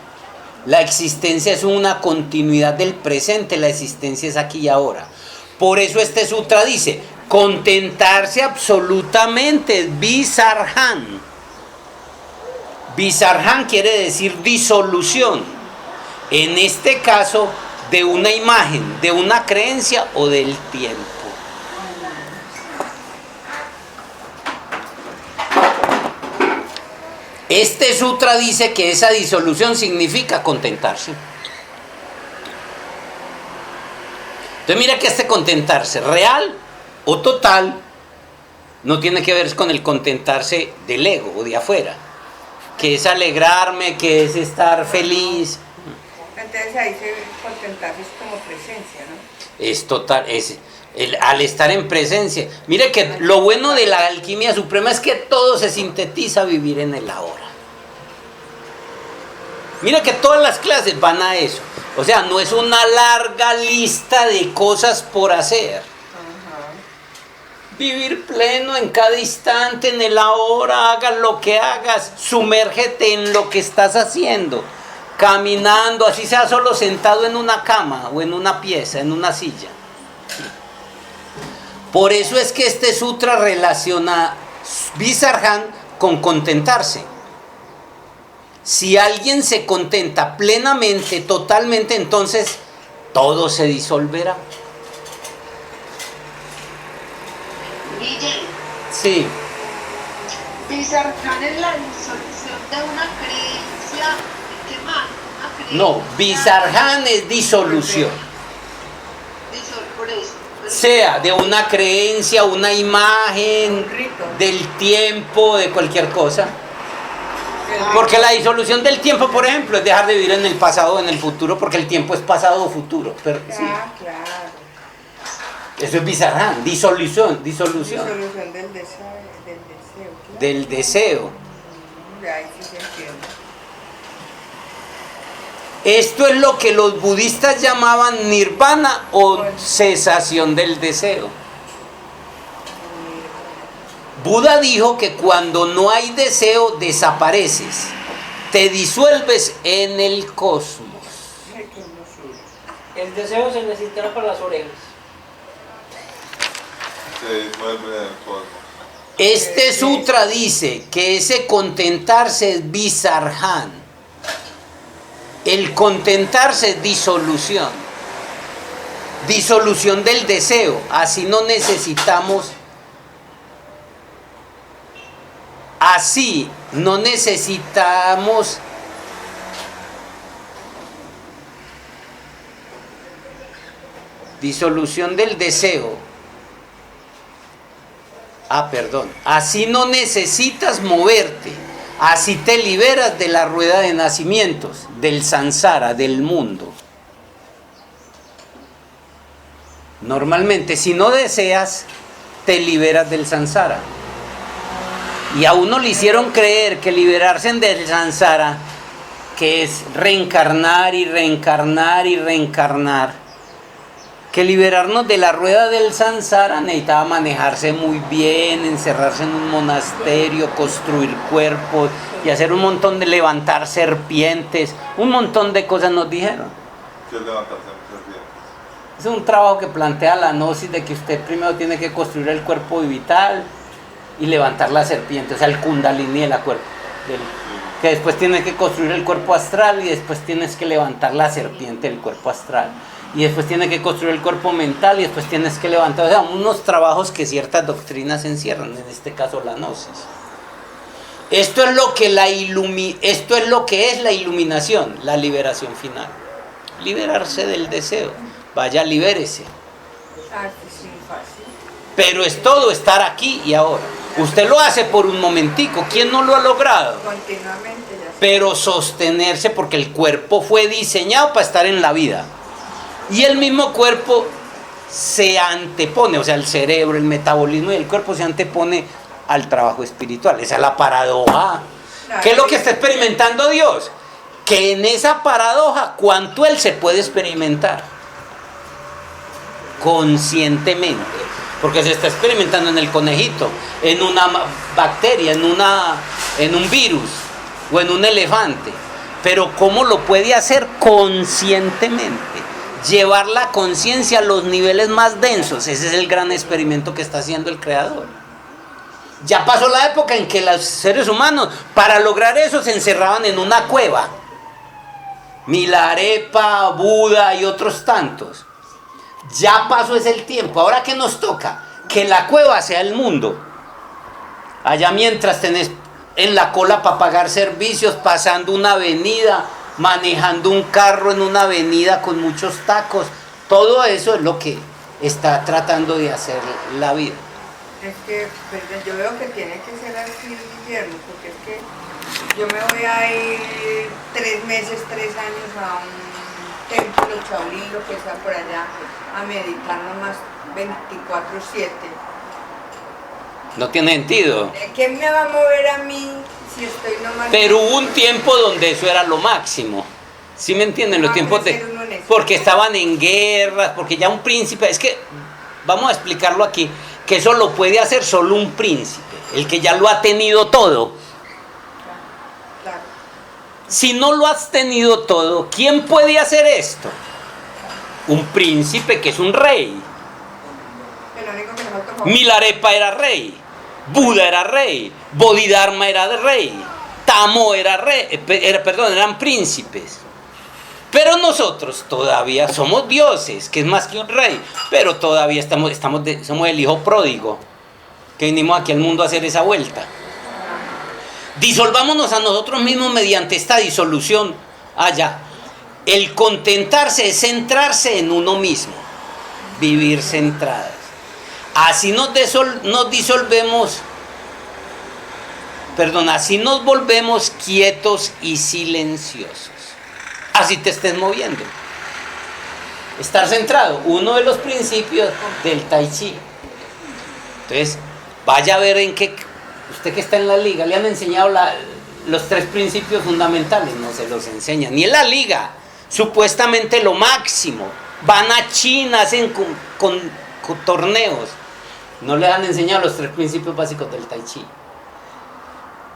La existencia es una continuidad del presente, la existencia es aquí y ahora. Por eso este sutra dice, contentarse absolutamente, visarhan. Visarhan quiere decir disolución. En este caso, de una imagen, de una creencia o del tiempo. Este sutra dice que esa disolución significa contentarse. Entonces mira que este contentarse real o total no tiene que ver con el contentarse del ego o de afuera, que es alegrarme, que es estar feliz. Entonces ahí se contentarse es como presencia, ¿no? Es total, al estar en presencia. Mire que lo bueno de la alquimia suprema es que todo se sintetiza a vivir en el ahora. Mira que todas las clases van a eso. O sea, no es una larga lista de cosas por hacer. Vivir pleno en cada instante, en el ahora, hagas lo que hagas, sumérgete en lo que estás haciendo, caminando, así sea solo sentado en una cama o en una pieza, en una silla. Por eso es que este sutra relaciona Visarhan con contentarse. Si alguien se contenta plenamente, totalmente, entonces todo se disolverá. Guillermo, Sí, Visarhan es la disolución de una creencia. ¿Qué más? Una creencia. no, Visarhan es disolución. Por eso. Sea de una creencia, una imagen, Un rito. del tiempo, de cualquier cosa. Porque la disolución del tiempo, por ejemplo, es dejar de vivir en el pasado o en el futuro, porque el tiempo es pasado o futuro. Pero, sí, Claro. eso es Visarhan, disolución. Disolución del deseo. Claro. Del deseo. Ahí sí se entiende. Esto es lo que los budistas llamaban nirvana o cesación del deseo. Buda dijo que cuando no hay deseo desapareces, te disuelves en el cosmos. Ay, qué hermosura. El deseo se necesita para las orejas. Se disuelve en el cosmos. Este sutra dice que ese contentarse es Visarhan. El contentarse es disolución. Disolución del deseo. Así no necesitamos. Así no necesitamos. Disolución del deseo. Perdón. Así no necesitas moverte. Así te liberas de la rueda de nacimientos, del samsara, del mundo. Normalmente, si no deseas, te liberas del samsara. Y a uno le hicieron creer que liberarse del samsara, que es reencarnar y reencarnar y reencarnar, que liberarnos de la rueda del samsara necesitaba manejarse muy bien, encerrarse en un monasterio, construir cuerpos y hacer un montón de levantar serpientes, un montón de cosas nos dijeron. ¿Qué es levantarse en serpientes? Es un trabajo que plantea la gnosis de que usted primero tiene que construir el cuerpo vital y levantar la serpiente, o sea, el kundalini de la cuerpo, que después tienes que construir el cuerpo astral y después tienes que levantar la serpiente del cuerpo astral. Y después tienes que construir el cuerpo mental y después tienes que levantar, o sea, unos trabajos que ciertas doctrinas encierran, en este caso la gnosis. Esto es lo que es la iluminación, la liberación final. Liberarse del deseo. Vaya, libérese. Sí, fácil. Pero es todo estar aquí y ahora. Usted lo hace por un momentico, ¿quién no lo ha logrado? Continuamente ya. Pero sostenerse, porque el cuerpo fue diseñado para estar en la vida. Y el mismo cuerpo se antepone, o sea, el cerebro, el metabolismo y el cuerpo se antepone al trabajo espiritual. Esa es la paradoja. ¿Qué es lo que está experimentando Dios? Que en esa paradoja, ¿cuánto Él se puede experimentar? Conscientemente. Porque se está experimentando en el conejito, en una bacteria, en un virus o en un elefante. Pero ¿cómo lo puede hacer? Conscientemente. Llevar la conciencia a los niveles más densos. Ese es el gran experimento que está haciendo el Creador. Ya pasó la época en que los seres humanos, para lograr eso, se encerraban en una cueva. Milarepa, Buda y otros tantos. Ya pasó ese el tiempo. Ahora, ¿qué nos toca? Que la cueva sea el mundo. Allá mientras tenés en la cola para pagar servicios, pasando una avenida, manejando un carro en una avenida con muchos tacos, todo eso es lo que está tratando de hacer la vida. Es que pues, yo veo que tiene que ser así, Guillermo, porque es que yo me voy a ir 3 meses, 3 años a un templo Shaolin, lo que sea por allá, a meditar nomás 24/7. No tiene sentido. ¿Qué me va a mover a mí si estoy nomás? Pero hubo un tiempo donde eso era lo máximo. ¿Sí me entienden? Los tiempos de... Uno naciones. Porque estaban en guerras, porque ya un príncipe, es que, vamos a explicarlo aquí, que eso lo puede hacer solo un príncipe, el que ya lo ha tenido todo. Claro. Si no lo has tenido todo, ¿quién puede hacer esto? Un príncipe que es un rey. El único que le falta fue- Milarepa era rey, Buda era rey, Bodhidharma era rey, Tamo era rey, eran príncipes. Pero nosotros todavía somos dioses, que es más que un rey, pero todavía somos el hijo pródigo, que vinimos aquí al mundo a hacer esa vuelta. Disolvámonos a nosotros mismos mediante esta disolución allá. El contentarse es centrarse en uno mismo, vivir centradas. Así nos disolvemos, así nos volvemos quietos y silenciosos. Así te estés moviendo. Estar centrado, uno de los principios del Tai Chi. Entonces, vaya a ver en qué, usted que está en la liga, le han enseñado los 3 principios fundamentales, no se los enseñan, ni en la liga, supuestamente lo máximo. Van a China, hacen con torneos, no le han enseñado los 3 principios básicos del Tai Chi.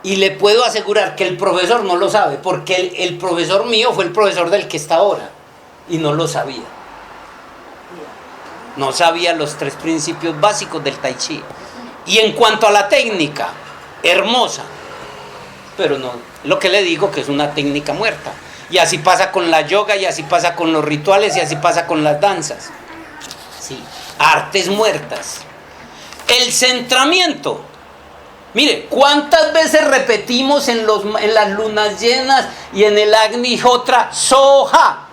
Y le puedo asegurar que el profesor no lo sabe, porque el profesor mío fue el profesor del que está ahora, y no lo sabía. No sabía los 3 principios básicos del Tai Chi. Y en cuanto a la técnica, hermosa, pero no, lo que le digo que es una técnica muerta. Y así pasa con la yoga, y así pasa con los rituales, y así pasa con las danzas. Sí, artes muertas. El centramiento. Mire, ¿cuántas veces repetimos en las lunas llenas y en el Agnihotra Soha?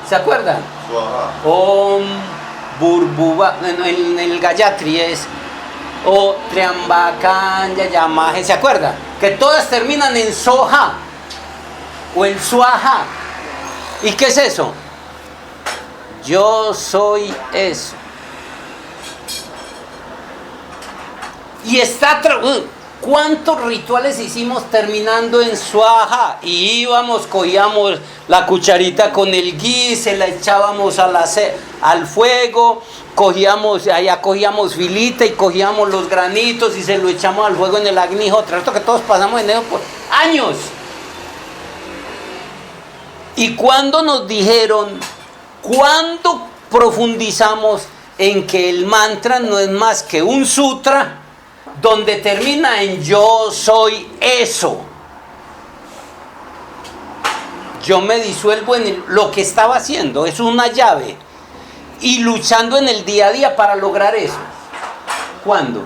¿Se acuerdan? Suaha. Om Burbuba, en el Gayatri es O Triambakan Yayamaje, ¿se acuerdan? Que todas terminan en Soha o en Swaha. ¿Y qué es eso? Yo soy eso. Y está ¿cuántos rituales hicimos terminando en Swaha? Y íbamos, cogíamos la cucharita con el gui, se la echábamos al fuego, allá cogíamos filita y cogíamos los granitos y se lo echamos al fuego en el Agnihotra. Esto que todos pasamos en eso por años. Y cuando nos dijeron, cuando profundizamos en que el mantra no es más que un sutra donde termina en yo soy eso. Yo me disuelvo en lo que estaba haciendo, es una llave. Y luchando en el día a día para lograr eso. ¿Cuándo?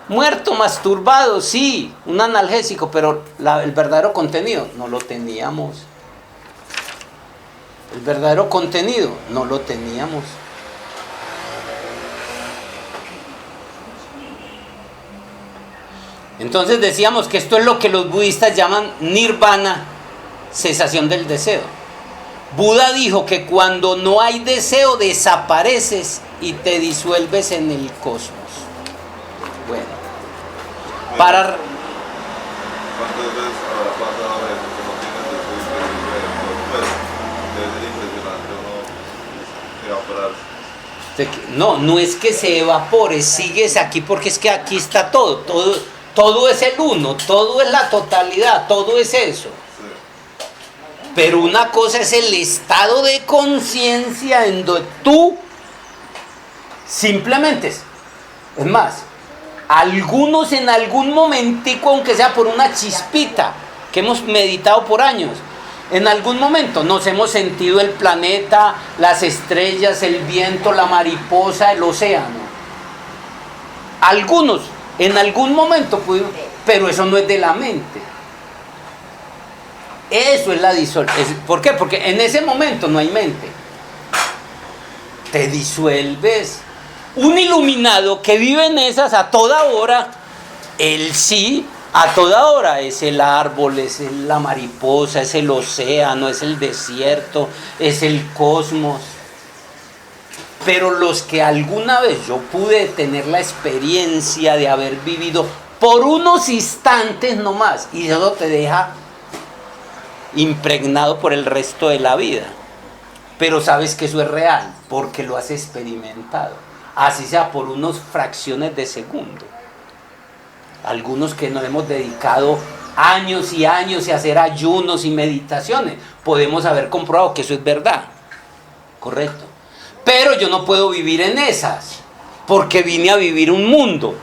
Muerto, masturbado, sí, un analgésico, pero el verdadero contenido no lo teníamos. El verdadero contenido no lo teníamos. Entonces decíamos que esto es lo que los budistas llaman nirvana, cesación del deseo. Buda dijo que cuando no hay deseo desapareces y te disuelves en el cosmos. Bueno, para... ¿Cuántas veces habrá pasado eso que no tienes después de debe ser impresionante uno evaporarse? No es que se evapore, sigues aquí porque es que aquí está todo es el uno, todo es la totalidad, todo es eso. Sí. Pero una cosa es el estado de conciencia en donde tú simplemente, es más, algunos en algún momentico, aunque sea por una chispita, que hemos meditado por años, en algún momento nos hemos sentido el planeta, las estrellas, el viento, la mariposa, el océano. Algunos en algún momento pudimos, pero eso no es de la mente. Eso es la disolución. ¿Por qué? Porque en ese momento no hay mente. Te disuelves. Un iluminado que vive en esas a toda hora, él sí, a toda hora, es el árbol, es la mariposa, es el océano, es el desierto, es el cosmos. Pero los que alguna vez yo pude tener la experiencia de haber vivido por unos instantes nomás, y eso te deja impregnado por el resto de la vida. Pero sabes que eso es real, porque lo has experimentado, así sea por unas fracciones de segundo. Algunos que nos hemos dedicado años y años a hacer ayunos y meditaciones, podemos haber comprobado que eso es verdad, correcto. Pero yo no puedo vivir en esas, porque vine a vivir un mundo.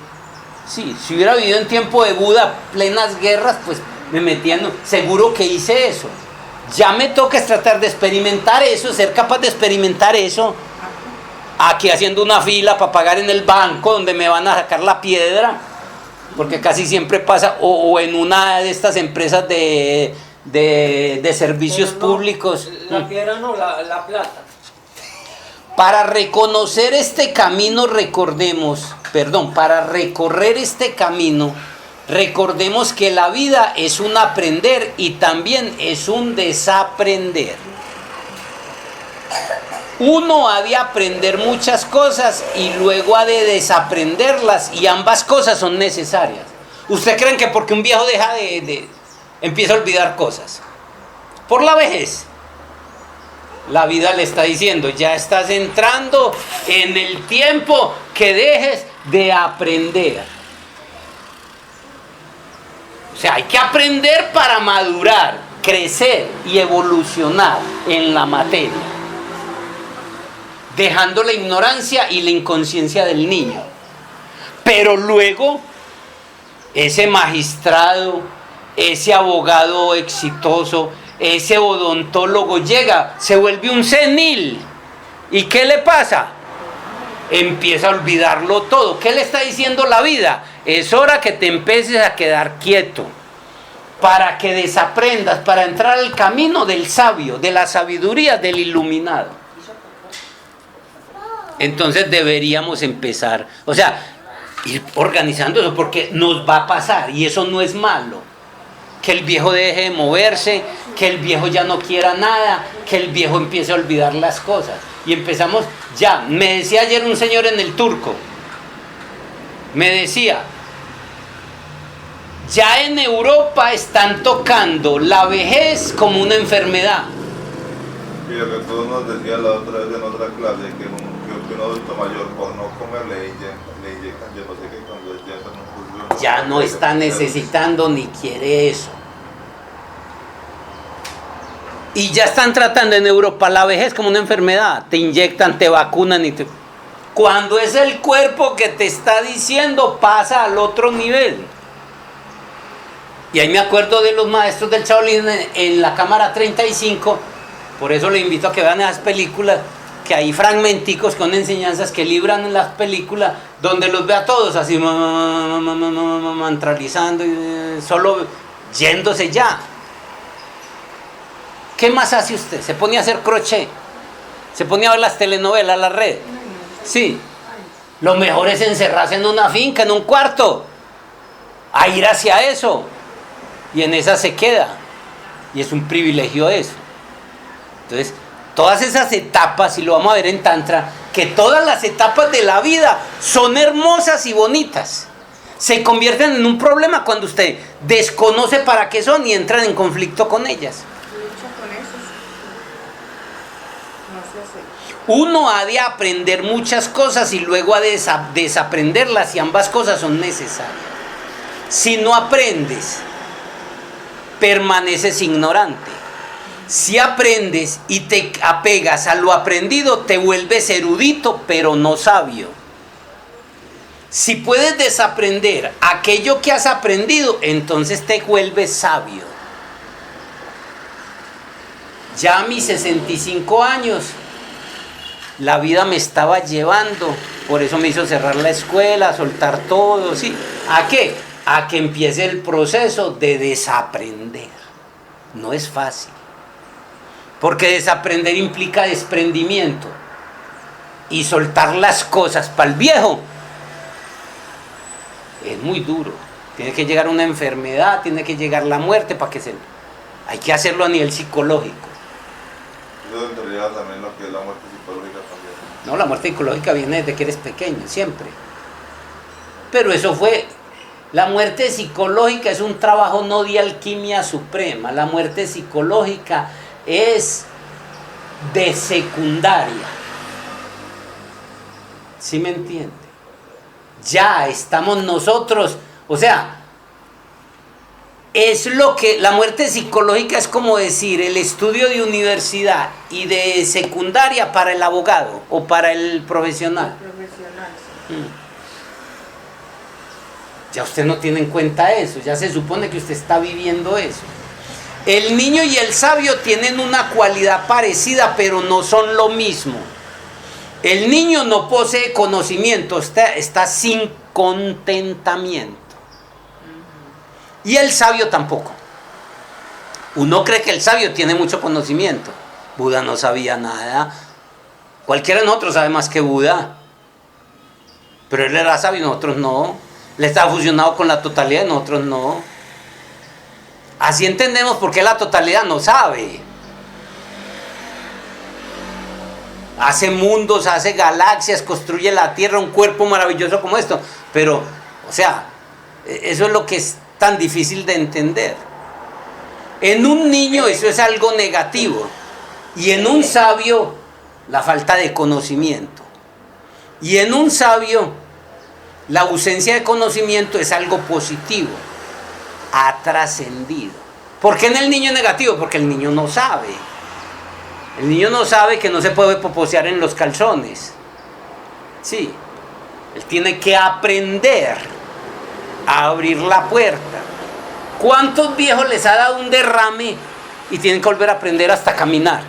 Sí, si hubiera vivido en tiempo de Buda, plenas guerras, pues me metía en... Seguro que hice eso. Ya me toca es tratar de experimentar eso, ser capaz de experimentar eso. Aquí haciendo una fila para pagar en el banco donde me van a sacar la piedra, porque casi siempre pasa, o en una de estas empresas de servicios públicos. La piedra no, la plata. Para reconocer este camino, para recorrer este camino, recordemos que la vida es un aprender y también es un desaprender. Uno ha de aprender muchas cosas y luego ha de desaprenderlas, y ambas cosas son necesarias. ¿Ustedes creen que porque un viejo empieza a olvidar cosas? Por la vejez. La vida le está diciendo, ya estás entrando en el tiempo que dejes de aprender. O sea, hay que aprender para madurar, crecer y evolucionar en la materia, dejando la ignorancia y la inconsciencia del niño. Pero luego, ese magistrado, ese abogado exitoso, ese odontólogo llega, se vuelve un senil. ¿Y qué le pasa? Empieza a olvidarlo todo. ¿Qué le está diciendo la vida? Es hora que te empieces a quedar quieto, para que desaprendas, para entrar al camino del sabio, de la sabiduría, del iluminado. Entonces deberíamos empezar, o sea, ir organizando eso, porque nos va a pasar, y eso no es malo. Que el viejo deje de moverse, que el viejo ya no quiera nada, que el viejo empiece a olvidar las cosas. Y empezamos ya. Me decía ayer un señor en el Turco, me decía, ya en Europa están tocando la vejez como una enfermedad. Y lo que tú nos decías la otra vez en otra clase, que un adulto mayor por no comer le inyectan, yo no sé qué, cuando ya está en un curso, Ya no está necesitando ni quiere eso. Y ya están tratando en Europa la vejez como una enfermedad. Te inyectan, te vacunan Cuando es el cuerpo que te está diciendo, pasa al otro nivel. Y ahí me acuerdo de los maestros del Shaolin en la cámara 35. Por eso le invito a que vean esas películas, que hay fragmenticos con enseñanzas que libran en las películas, donde los ve a todos así mantralizando, solo yéndose ya. ¿Qué más hace usted? Se ponía a hacer crochet, se ponía a ver las telenovelas, la red. Sí, lo mejor es encerrarse en una finca, en un cuarto, a ir hacia eso, y en esa se queda, y es un privilegio eso. Entonces, todas esas etapas, y lo vamos a ver en Tantra, que todas las etapas de la vida son hermosas y bonitas. Se convierten en un problema cuando usted desconoce para qué son y entran en conflicto con ellas. Uno ha de aprender muchas cosas y luego ha de desaprenderlas, y ambas cosas son necesarias. Si no aprendes, permaneces ignorante. Si aprendes y te apegas a lo aprendido, te vuelves erudito, pero no sabio. Si puedes desaprender aquello que has aprendido, entonces te vuelves sabio. Ya a mis 65 años, la vida me estaba llevando, por eso me hizo cerrar la escuela, soltar todo, ¿sí? ¿A qué? A que empiece el proceso de desaprender. No es fácil. Porque desaprender implica desprendimiento. Y soltar las cosas para el viejo es muy duro. Tiene que llegar una enfermedad, tiene que llegar la muerte para que se... Hay que hacerlo a nivel psicológico. Eso en realidad también lo que es la muerte psicológica también. No, la muerte psicológica viene desde que eres pequeño, siempre. Pero eso fue La muerte psicológica es un trabajo no de alquimia suprema. La muerte psicológica es de secundaria. ¿Sí me entiende? Ya estamos nosotros, o sea, es lo que la muerte psicológica es como decir el estudio de universidad y de secundaria para el abogado o para el profesional. Profesional, sí. Ya usted no tiene en cuenta eso, ya se supone que usted está viviendo eso. El niño y el sabio tienen una cualidad parecida, pero no son lo mismo. El niño no posee conocimiento, está sin contentamiento. Y el sabio tampoco. Uno cree que el sabio tiene mucho conocimiento. Buda no sabía nada. Cualquiera de nosotros sabe más que Buda. Pero él era sabio y nosotros no. Él estaba fusionado con la totalidad y nosotros no. Así entendemos por qué la totalidad no sabe. Hace mundos, hace galaxias, construye la Tierra, un cuerpo maravilloso como esto. Pero, o sea, eso es lo que es tan difícil de entender. En un niño eso es algo negativo. Y en un sabio, la falta de conocimiento. Y en un sabio, la ausencia de conocimiento es algo positivo. Ha trascendido. ¿Por qué en el niño es negativo? Porque el niño no sabe. El niño no sabe que no se puede poposear en los calzones. Sí. Él tiene que aprender a abrir la puerta. ¿Cuántos viejos les ha dado un derrame y tienen que volver a aprender hasta a caminar?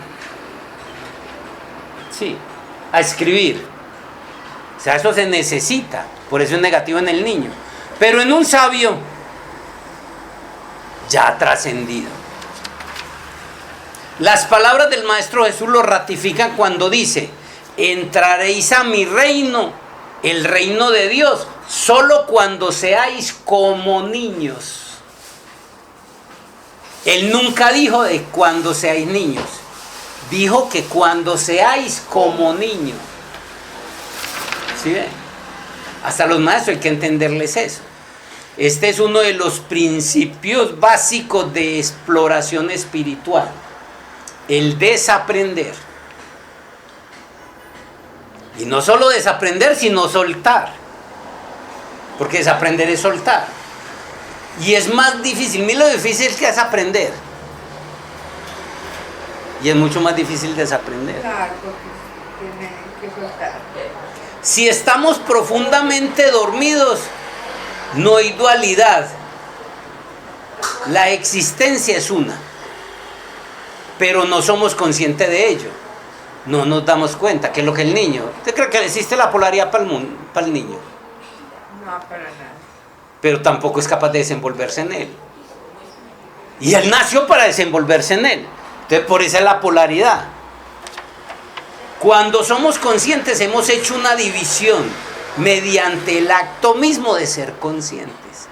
Sí. A escribir. O sea, eso se necesita. Por eso es negativo en el niño. Pero en un sabio ya ha trascendido. Las palabras del Maestro Jesús lo ratifican cuando dice: entraréis a mi reino, el reino de Dios, solo cuando seáis como niños. Él nunca dijo de cuando seáis niños, dijo que cuando seáis como niños. ¿Sí ven? Hasta los maestros hay que entenderles eso. Este es uno de los principios básicos de exploración espiritual. El desaprender. Y no solo desaprender, sino soltar. Porque desaprender es soltar. Y es más difícil. Mira lo difícil que es aprender. Y es mucho más difícil desaprender. Claro, porque tiene que soltar. Si estamos profundamente dormidos, no hay dualidad. La existencia es una. Pero no somos conscientes de ello. No nos damos cuenta que es lo que el niño. ¿Usted cree que existe la polaridad para el niño? No, para nada. Pero tampoco es capaz de desenvolverse en él. Y él nació para desenvolverse en él. Entonces por eso es la polaridad. Cuando somos conscientes hemos hecho una división mediante el acto mismo de ser conscientes.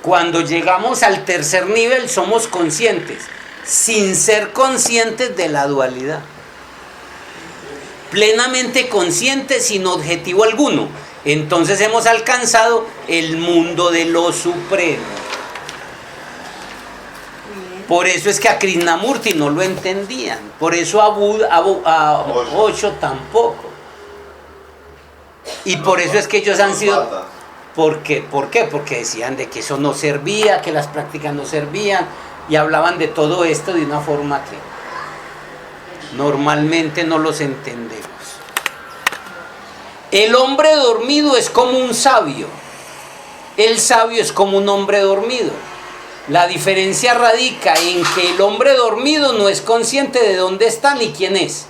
Cuando llegamos al tercer nivel somos conscientes, sin ser conscientes de la dualidad. Plenamente conscientes sin objetivo alguno. Entonces hemos alcanzado el mundo de lo supremo. Por eso es que a Krishnamurti no lo entendían. Por eso a Osho tampoco. Y por eso es que ellos han sido... ¿Por qué? Porque decían de que eso no servía, que las prácticas no servían. Y hablaban de todo esto de una forma que normalmente no los entendemos. El hombre dormido es como un sabio. El sabio es como un hombre dormido. La diferencia radica en que el hombre dormido no es consciente de dónde está ni quién es.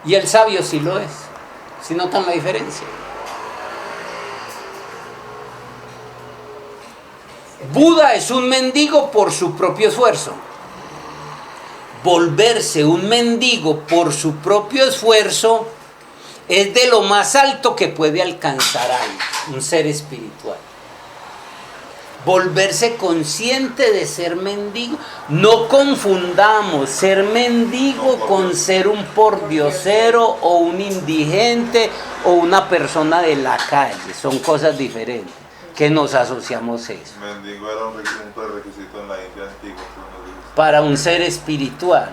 Y el sabio sí lo es. ¿Sí notan la diferencia? Buda es un mendigo por su propio esfuerzo. Volverse un mendigo por su propio esfuerzo es de lo más alto que puede alcanzar alguien, un ser espiritual. Volverse consciente de ser mendigo. No confundamos ser mendigo con ser un pordiosero o un indigente o una persona de la calle. Son cosas diferentes. que nos asociamos eso. Mendigo era un prerequisito en la India antigua. Para un ser espiritual.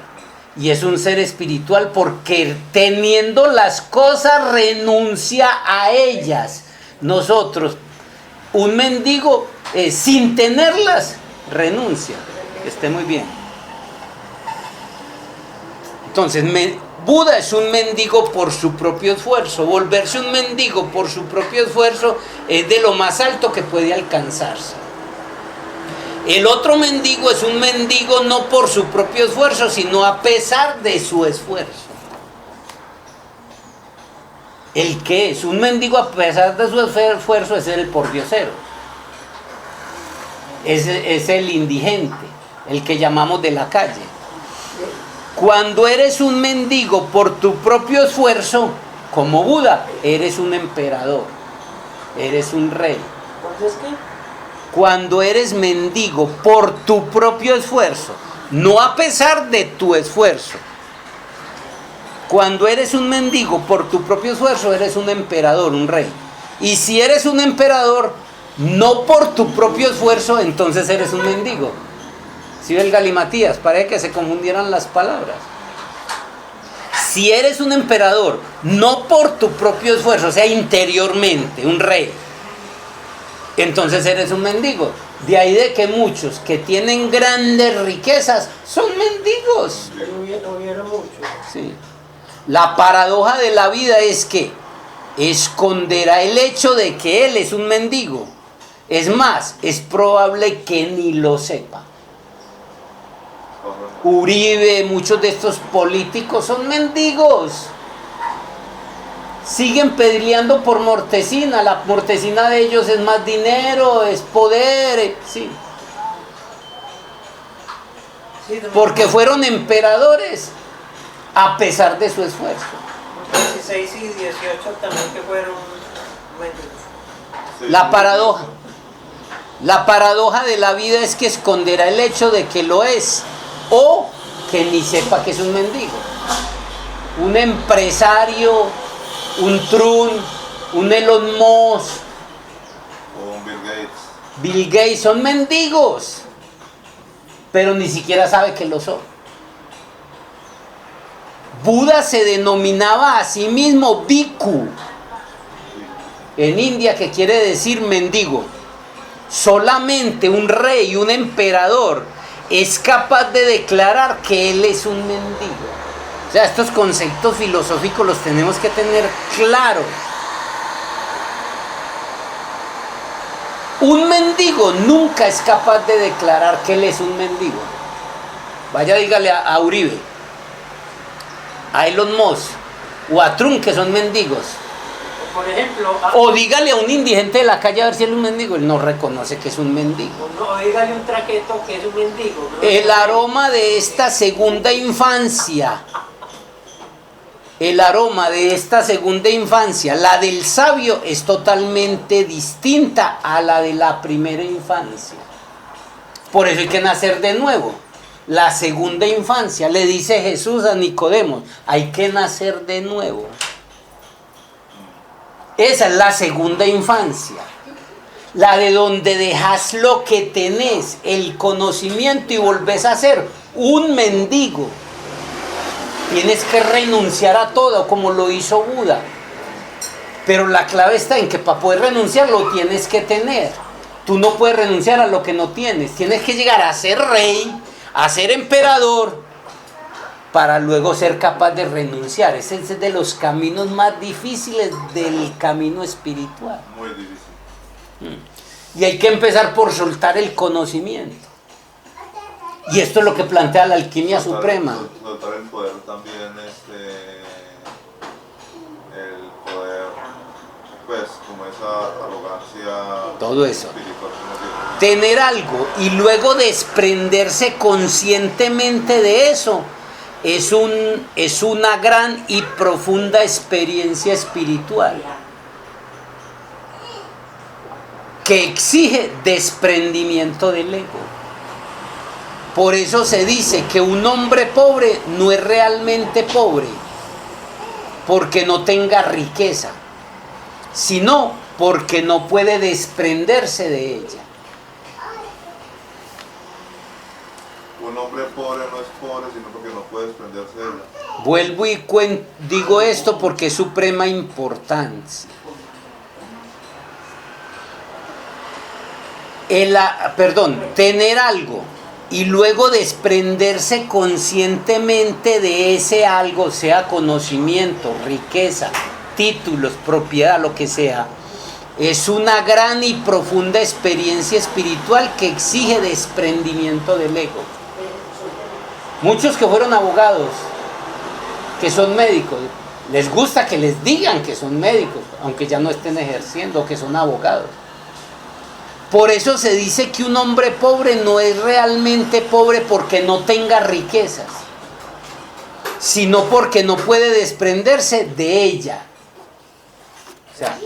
Y es un ser espiritual porque teniendo las cosas renuncia a ellas. Nosotros, un mendigo sin tenerlas, renuncia. Esté muy bien. Entonces, Buda es un mendigo por su propio esfuerzo. Volverse un mendigo por su propio esfuerzo es de lo más alto que puede alcanzarse. El otro mendigo es un mendigo no por su propio esfuerzo, sino a pesar de su esfuerzo. El que es un mendigo a pesar de su esfuerzo es el pordiosero. Es el indigente, el que llamamos de la calle. Cuando eres un mendigo por tu propio esfuerzo, como Buda, eres un emperador, eres un rey. ¿Cuándo es qué? Cuando eres mendigo por tu propio esfuerzo, no a pesar de tu esfuerzo. Cuando eres un mendigo por tu propio esfuerzo, eres un emperador, un rey. Y si eres un emperador, no por tu propio esfuerzo, entonces eres un mendigo. ¿Sí ve el galimatías? Parece que se confundieran las palabras. Si eres un emperador, no por tu propio esfuerzo, o sea, interiormente, un rey, entonces eres un mendigo. De ahí de que muchos que tienen grandes riquezas son mendigos. No vieron mucho. Sí. La paradoja de la vida es que esconderá el hecho de que él es un mendigo. Es más, es probable que ni lo sepa. Uribe, muchos de estos políticos son mendigos. Siguen peleando por Mortecina. La Mortecina de ellos es más dinero, es poder, sí. Porque fueron emperadores a pesar de su esfuerzo. 16 y 18 también que fueron mendigos. La paradoja de la vida es que esconderá el hecho de que lo es o que ni sepa que es un mendigo. Un empresario, un Trump, un Elon Musk, O un Bill Gates. Bill Gates son mendigos, pero ni siquiera sabe que lo son. Buda se denominaba a sí mismo Bhikkhu en India, que quiere decir mendigo. Solamente un rey, un emperador, es capaz de declarar que él es un mendigo. O sea, estos conceptos filosóficos los tenemos que tener claros. Un mendigo nunca es capaz de declarar que él es un mendigo. Vaya, dígale a Uribe, a Elon Musk o a Trump, que son mendigos. Por ejemplo, O dígale a un indigente de la calle a ver si él es un mendigo. Él no reconoce que es un mendigo. no, dígale un traqueto que es un mendigo. ¿No? El aroma de esta segunda infancia, la del sabio, es totalmente distinta a la de la primera infancia. Por eso hay que nacer de nuevo. La segunda infancia, le dice Jesús a Nicodemo, hay que nacer de nuevo. Esa es la segunda infancia, la de donde dejas lo que tenés, el conocimiento, y volvés a ser un mendigo. Tienes que renunciar a todo como lo hizo Buda. Pero la clave está en que para poder renunciar lo tienes que tener. Tú no puedes renunciar a lo que no tienes. Tienes que llegar a ser rey, a ser emperador, para luego ser capaz de renunciar. Ese es de los caminos más difíciles del camino espiritual. Muy difícil. Y hay que empezar por soltar el conocimiento. Y esto es lo que plantea la alquimia suprema. Soltar el poder también, el poder, pues, como esa arrogancia. Todo eso. Espiritual, como Tener algo y luego desprenderse conscientemente de eso es una gran y profunda experiencia espiritual que exige desprendimiento del ego. Por eso se dice que un hombre pobre no es realmente pobre porque no tenga riqueza, sino porque no puede desprenderse de ella. Un hombre pobre no es pobre, sino porque no puede desprenderse de ella. Vuelvo y digo esto porque es suprema importancia. Tener algo y luego desprenderse conscientemente de ese algo, sea conocimiento, riqueza, títulos, propiedad, lo que sea, es una gran y profunda experiencia espiritual que exige desprendimiento del ego. Muchos que fueron abogados, que son médicos, les gusta que les digan que son médicos, aunque ya no estén ejerciendo, que son abogados. Por eso se dice que un hombre pobre no es realmente pobre porque no tenga riquezas, sino porque no puede desprenderse de ella. O sea,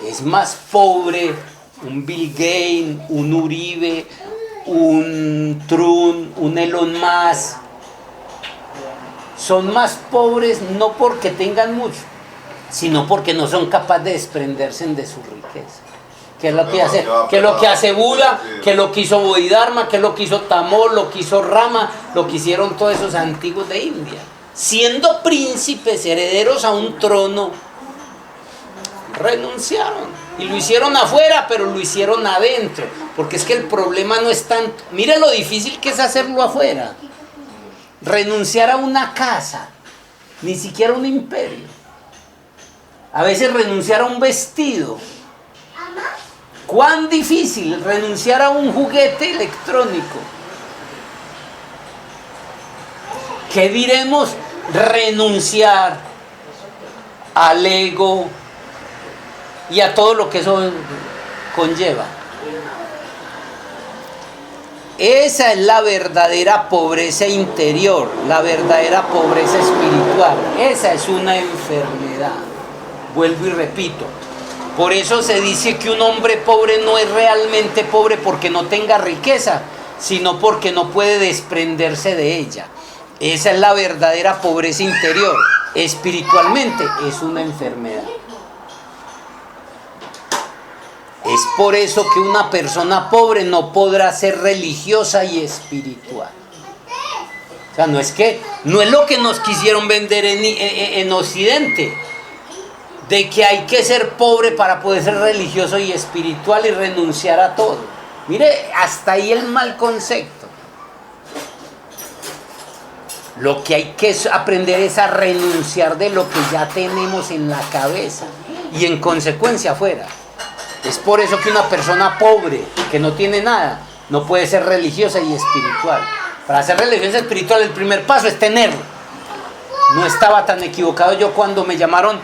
es más pobre un Bill Gates, un Uribe, un Trump, un Elon Musk. Son más pobres no porque tengan mucho, sino porque no son capaces de desprenderse de su riqueza. ¿Qué es lo que hace? ¿Qué es lo que hace Buda? ¿Qué es lo que hizo Bodhidharma? ¿Qué es lo que hizo Tamol? ¿Lo que hizo Rama? Lo que hicieron todos esos antiguos de India. Siendo príncipes, herederos a un trono, renunciaron. Y lo hicieron afuera, pero lo hicieron adentro. Porque es que el problema no es tanto. Mire lo difícil que es hacerlo afuera. Renunciar a una casa, ni siquiera un imperio. A veces renunciar a un vestido. ¿Cuán difícil renunciar a un juguete electrónico? ¿Qué diremos? Renunciar al ego y a todo lo que eso conlleva. Esa es la verdadera pobreza interior, la verdadera pobreza espiritual. Esa es una enfermedad. Vuelvo y repito. Por eso se dice que un hombre pobre no es realmente pobre porque no tenga riqueza, sino porque no puede desprenderse de ella. Esa es la verdadera pobreza interior. Espiritualmente es una enfermedad. Es por eso que una persona pobre no podrá ser religiosa y espiritual. O sea, no es lo que nos quisieron vender en Occidente, de que hay que ser pobre para poder ser religioso y espiritual y renunciar a todo. Mire, hasta ahí el mal concepto. Lo que hay que aprender es a renunciar de lo que ya tenemos en la cabeza y en consecuencia afuera. Es por eso que una persona pobre, que no tiene nada, no puede ser religiosa y espiritual. Para ser religiosa y espiritual el primer paso es tenerlo. No estaba tan equivocado yo cuando me llamaron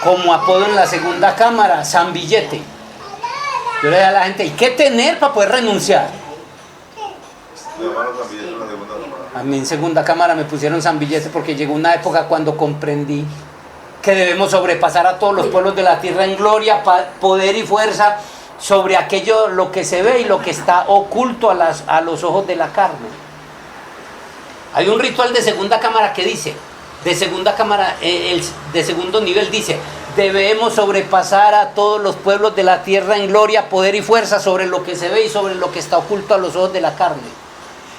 como apodo en la segunda cámara, San Billete. Yo le decía a la gente, ¿y qué tener para poder renunciar? A mí en segunda cámara me pusieron San Billete porque llegó una época cuando comprendí que debemos sobrepasar a todos los pueblos de la tierra en gloria, poder y fuerza sobre aquello, lo que se ve y lo que está oculto a los ojos de la carne. Hay un ritual de segunda cámara que dice, de segundo nivel dice, debemos sobrepasar a todos los pueblos de la tierra en gloria, poder y fuerza sobre lo que se ve y sobre lo que está oculto a los ojos de la carne.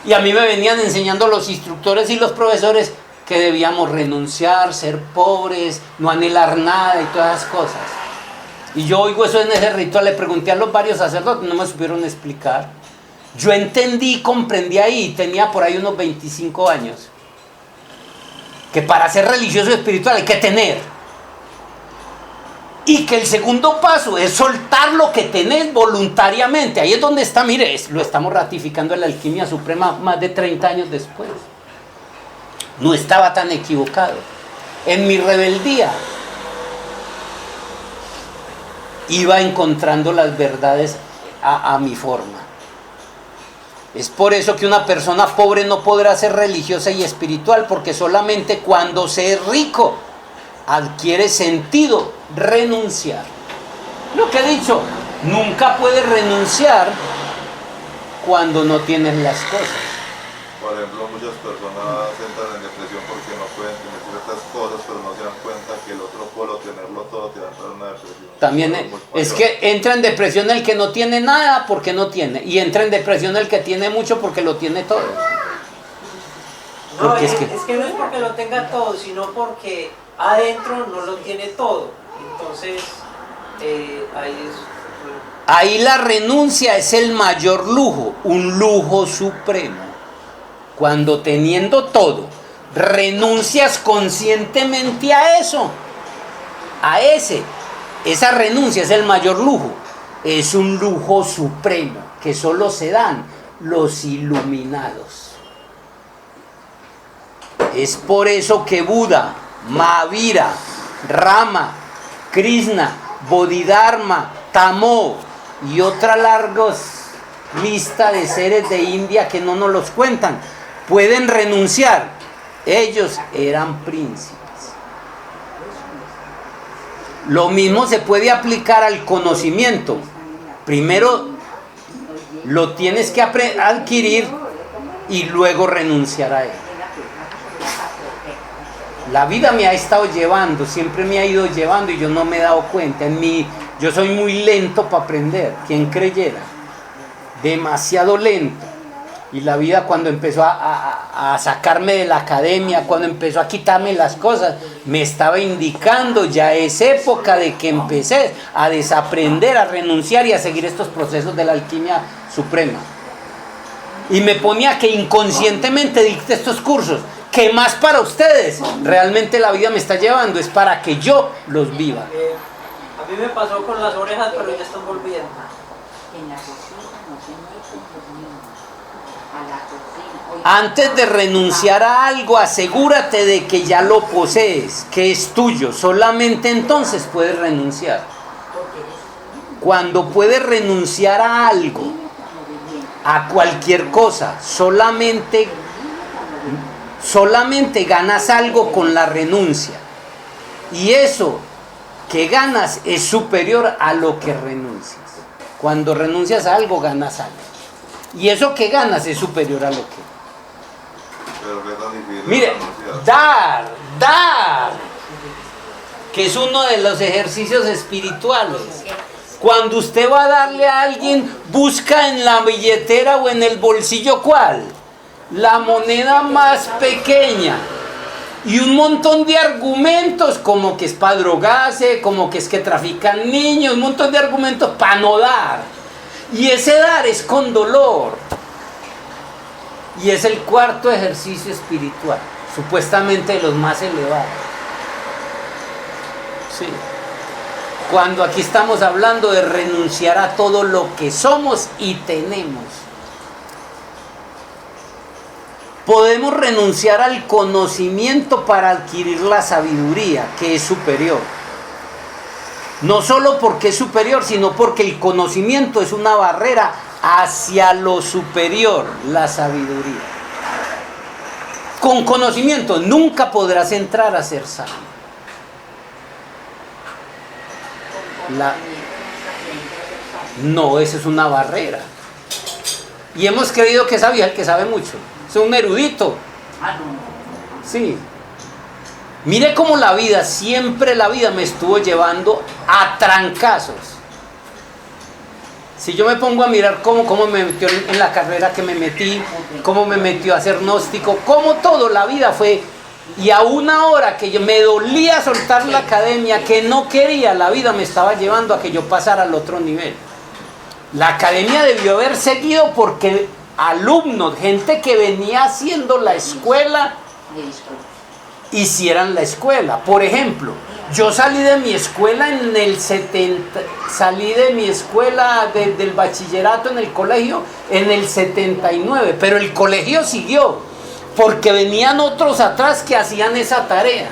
Y a mí me venían enseñando los instructores y los profesores que debíamos renunciar, ser pobres, no anhelar nada y todas esas cosas. Y yo oigo eso en ese ritual, le pregunté a los varios sacerdotes, no me supieron explicar. Yo entendí y comprendí ahí, tenía por ahí unos 25 años, que para ser religioso y espiritual hay que tener. Y que el segundo paso es soltar lo que tenés voluntariamente. Ahí es donde está, mire, lo estamos ratificando en la alquimia suprema más de 30 años después. No estaba tan equivocado. En mi rebeldía iba encontrando las verdades a mi forma. Es por eso que una persona pobre no podrá ser religiosa y espiritual, porque solamente cuando se es rico adquiere sentido renunciar. Lo que he dicho, nunca puedes renunciar cuando no tienes las cosas. Por ejemplo, muchas personas entran en depresión porque no pueden tener ciertas cosas, pero no se dan cuenta que el otro polo, tenerlo todo, te va a entrar en una depresión. También es que entra en depresión el que no tiene nada porque no tiene, y entra en depresión el que tiene mucho porque lo tiene todo. No, Porque es que no es porque lo tenga todo, sino porque adentro no lo tiene todo. Entonces, ahí es... Ahí la renuncia es el mayor lujo, un lujo supremo. Cuando teniendo todo, renuncias conscientemente a eso, esa renuncia es el mayor lujo. Es un lujo supremo que solo se dan los iluminados. Es por eso que Buda, Mahavira, Rama, Krishna, Bodhidharma, Tamo y otra larga lista de seres de India que no nos los cuentan, pueden renunciar. Ellos eran príncipes. Lo mismo se puede aplicar al conocimiento. Primero lo tienes que adquirir y luego renunciar a él. La vida me ha estado llevando, siempre me ha ido llevando y yo no me he dado cuenta. Yo soy muy lento para aprender, ¿quién creyera? Demasiado lento. Y la vida cuando empezó a sacarme de la academia, cuando empezó a quitarme las cosas, me estaba indicando, ya es época de que empecé a desaprender, a renunciar y a seguir estos procesos de la alquimia suprema. Y me ponía que inconscientemente dicte estos cursos, que más para ustedes, realmente la vida me está llevando, es para que yo los viva. A mí me pasó con las orejas, pero ya están volviendo. En la cocina no se meten los niños. A la cocina. Oye, Antes de renunciar a algo, asegúrate de que ya lo posees, que es tuyo. Solamente entonces puedes renunciar. Cuando puedes renunciar a algo, a cualquier cosa, solamente ganas algo con la renuncia. Y eso que ganas es superior a lo que renuncias. Cuando renuncias a algo, ganas algo. Y eso que ganas es superior a lo que... Pero qué tan difícil Mire, renunciar. dar, que es uno de los ejercicios espirituales. Cuando usted va a darle a alguien, busca en la billetera o en el bolsillo, ¿cuál? La moneda más pequeña. Y un montón de argumentos, como que es para drogarse, como que es que trafican niños, un montón de argumentos para no dar. Y ese dar es con dolor. Y es el cuarto ejercicio espiritual, supuestamente de los más elevados. Sí. Cuando aquí estamos hablando de renunciar a todo lo que somos y tenemos. Podemos renunciar al conocimiento para adquirir la sabiduría, que es superior. No solo porque es superior, sino porque el conocimiento es una barrera hacia lo superior, la sabiduría. Con conocimiento nunca podrás entrar a ser sabio. No, eso es una barrera. Y hemos creído que sabio es el que sabe mucho. Es un erudito. Sí. Mire cómo la vida, siempre la vida me estuvo llevando a trancazos. Si yo me pongo a mirar cómo me metió en la carrera que me metí, cómo me metió a ser gnóstico, cómo todo la vida fue, y a una hora que yo me dolía soltar la academia, que no quería, la vida me estaba llevando a que yo pasara al otro nivel. La academia debió haber seguido porque alumnos, gente que venía haciendo la escuela, hicieran la escuela. Por ejemplo, yo salí de mi escuela en el 70, salí de mi escuela del bachillerato en el colegio en el 79, pero el colegio siguió, porque venían otros atrás que hacían esa tarea.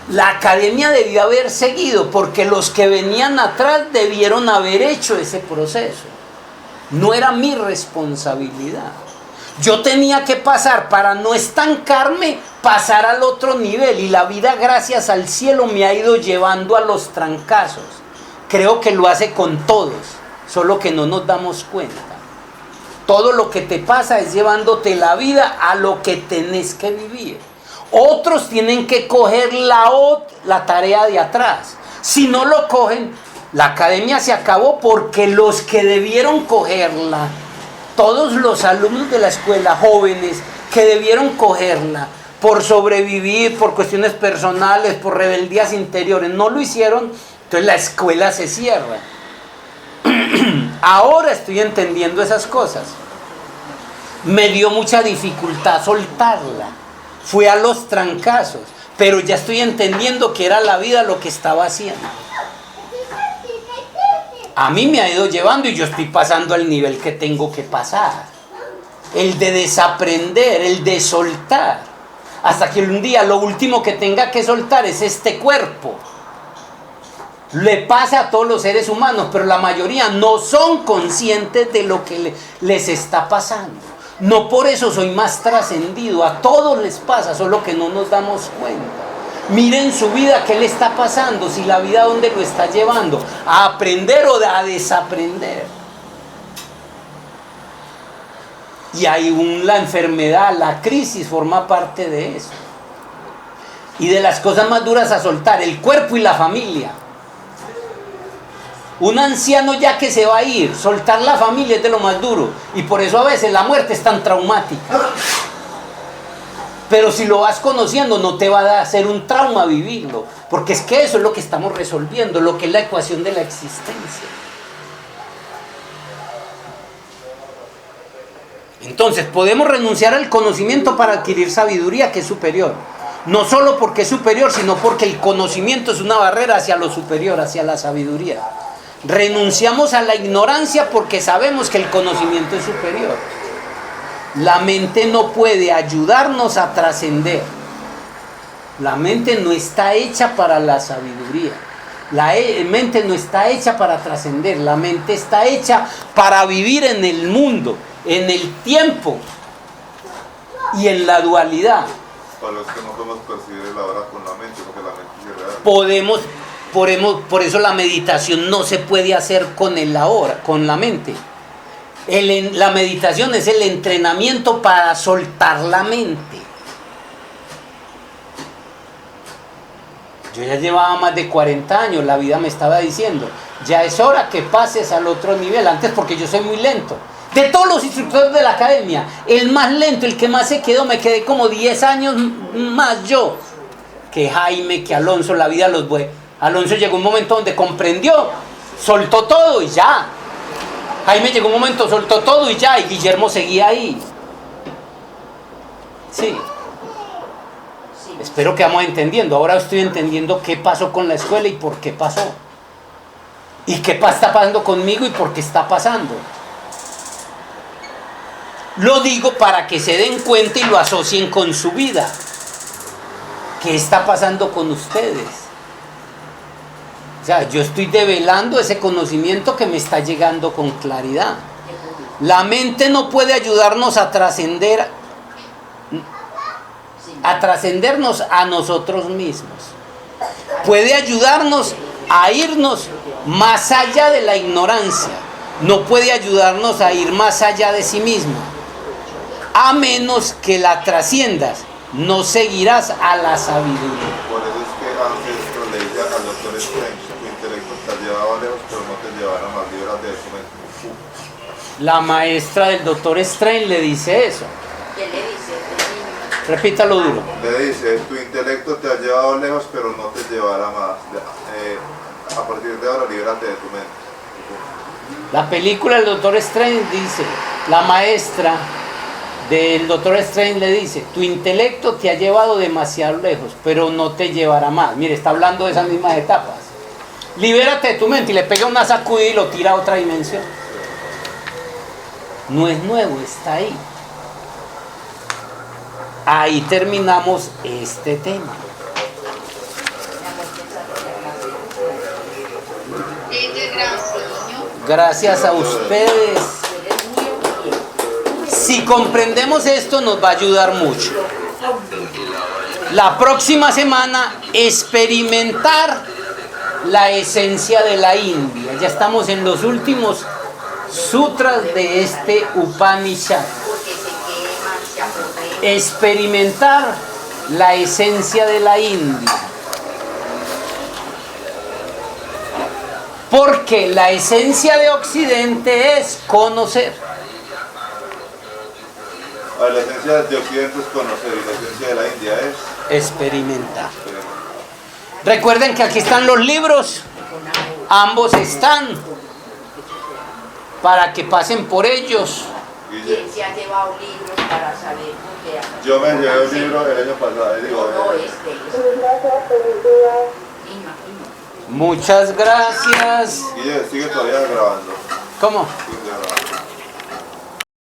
La academia debió haber seguido, porque los que venían atrás debieron haber hecho ese proceso. No era mi responsabilidad. Yo tenía que pasar, para no estancarme, pasar al otro nivel. Y la vida, gracias al cielo, me ha ido llevando a los trancazos. Creo que lo hace con todos, solo que no nos damos cuenta. Todo lo que te pasa es llevándote la vida a lo que tenés que vivir. Otros tienen que coger la tarea de atrás. Si no lo cogen, la academia se acabó porque los que debieron cogerla, todos los alumnos de la escuela, jóvenes, que debieron cogerla por sobrevivir, por cuestiones personales, por rebeldías interiores, no lo hicieron, entonces la escuela se cierra. Ahora estoy entendiendo esas cosas. Me dio mucha dificultad soltarla. Fui a los trancazos, pero ya estoy entendiendo que era la vida lo que estaba haciendo. A mí me ha ido llevando y yo estoy pasando al nivel que tengo que pasar. El de desaprender, el de soltar. Hasta que un día lo último que tenga que soltar es este cuerpo. Le pasa a todos los seres humanos, pero la mayoría no son conscientes de lo que les está pasando. No por eso soy más trascendido, a todos les pasa, solo que no nos damos cuenta. Miren su vida, ¿qué le está pasando? Si la vida, ¿dónde lo está llevando? ¿A aprender o a desaprender? Y hay la enfermedad, la crisis forma parte de eso. Y de las cosas más duras a soltar, el cuerpo y la familia. Un anciano ya que se va a ir, soltar la familia es de lo más duro. Y por eso a veces la muerte es tan traumática. Pero si lo vas conociendo, no te va a hacer un trauma vivirlo. Porque es que eso es lo que estamos resolviendo, lo que es la ecuación de la existencia. Entonces, podemos renunciar al conocimiento para adquirir sabiduría, que es superior. No solo porque es superior, sino porque el conocimiento es una barrera hacia lo superior, hacia la sabiduría. Renunciamos a la ignorancia porque sabemos que el conocimiento es superior. La mente no puede ayudarnos a trascender. La mente no está hecha para la sabiduría. La mente no está hecha para trascender. La mente está hecha para vivir en el mundo, en el tiempo y en la dualidad. Para los que no podemos percibir el ahora con la mente, porque la mente es irreal. Por eso la meditación no se puede hacer con el ahora, con la mente. La meditación es el entrenamiento para soltar la mente. Yo ya llevaba más de 40 años, la vida me estaba diciendo, ya es hora que pases al otro nivel, antes porque yo soy muy lento. De todos los instructores de la academia, el más lento, el que más se quedó, me quedé como 10 años más yo, que Jaime, que Alonso, la vida los fue. Alonso llegó un momento donde comprendió, soltó todo y ya. Jaime llegó un momento, soltó todo y ya, y Guillermo seguía ahí. Sí. Espero que vamos entendiendo. Ahora estoy entendiendo qué pasó con la escuela y por qué pasó. Y qué está pasando conmigo y por qué está pasando. Lo digo para que se den cuenta y lo asocien con su vida. ¿Qué está pasando con ustedes? O sea, yo estoy develando ese conocimiento que me está llegando con claridad. La mente no puede ayudarnos a trascender, a trascendernos a nosotros mismos. Puede ayudarnos a irnos más allá de la ignorancia. No puede ayudarnos a ir más allá de sí mismo. A menos que la trasciendas, no seguirás a la sabiduría. Por eso es que antes le decía al doctor Strange, tu intelecto te ha llevado lejos, pero no te llevará más, líbrate de tu mente. La maestra del doctor Strange le dice eso. ¿Qué le dice? Repítalo duro. Le dice, tu intelecto te ha llevado lejos, pero no te llevará más. A partir de ahora, líbrate de tu mente. La película del doctor Strange dice, la maestra del doctor Strange le dice, tu intelecto te ha llevado demasiado lejos, pero no te llevará más. Mire, está hablando de esas mismas etapas. Libérate de tu mente y le pega una sacudida y lo tira a otra dimensión. No es nuevo, está ahí. Ahí terminamos este tema. Gracias a ustedes. Si comprendemos esto, nos va a ayudar mucho. La próxima semana, experimentar la esencia de la India. Ya estamos en los últimos sutras de este Upanishad. Porque se queman, se aprovechan. Experimentar la esencia de la India. Porque la esencia de Occidente es conocer. La esencia de Occidente es conocer y la esencia de la India es Experimentar. Recuerden que aquí están los libros. Ambos están para que pasen por ellos. ¿Quién se ha llevado libros para saber por qué? Yo me llevé un libro el año pasado, digo, No, Niño. Muchas gracias. Sigue todavía grabando. ¿Cómo? Sigue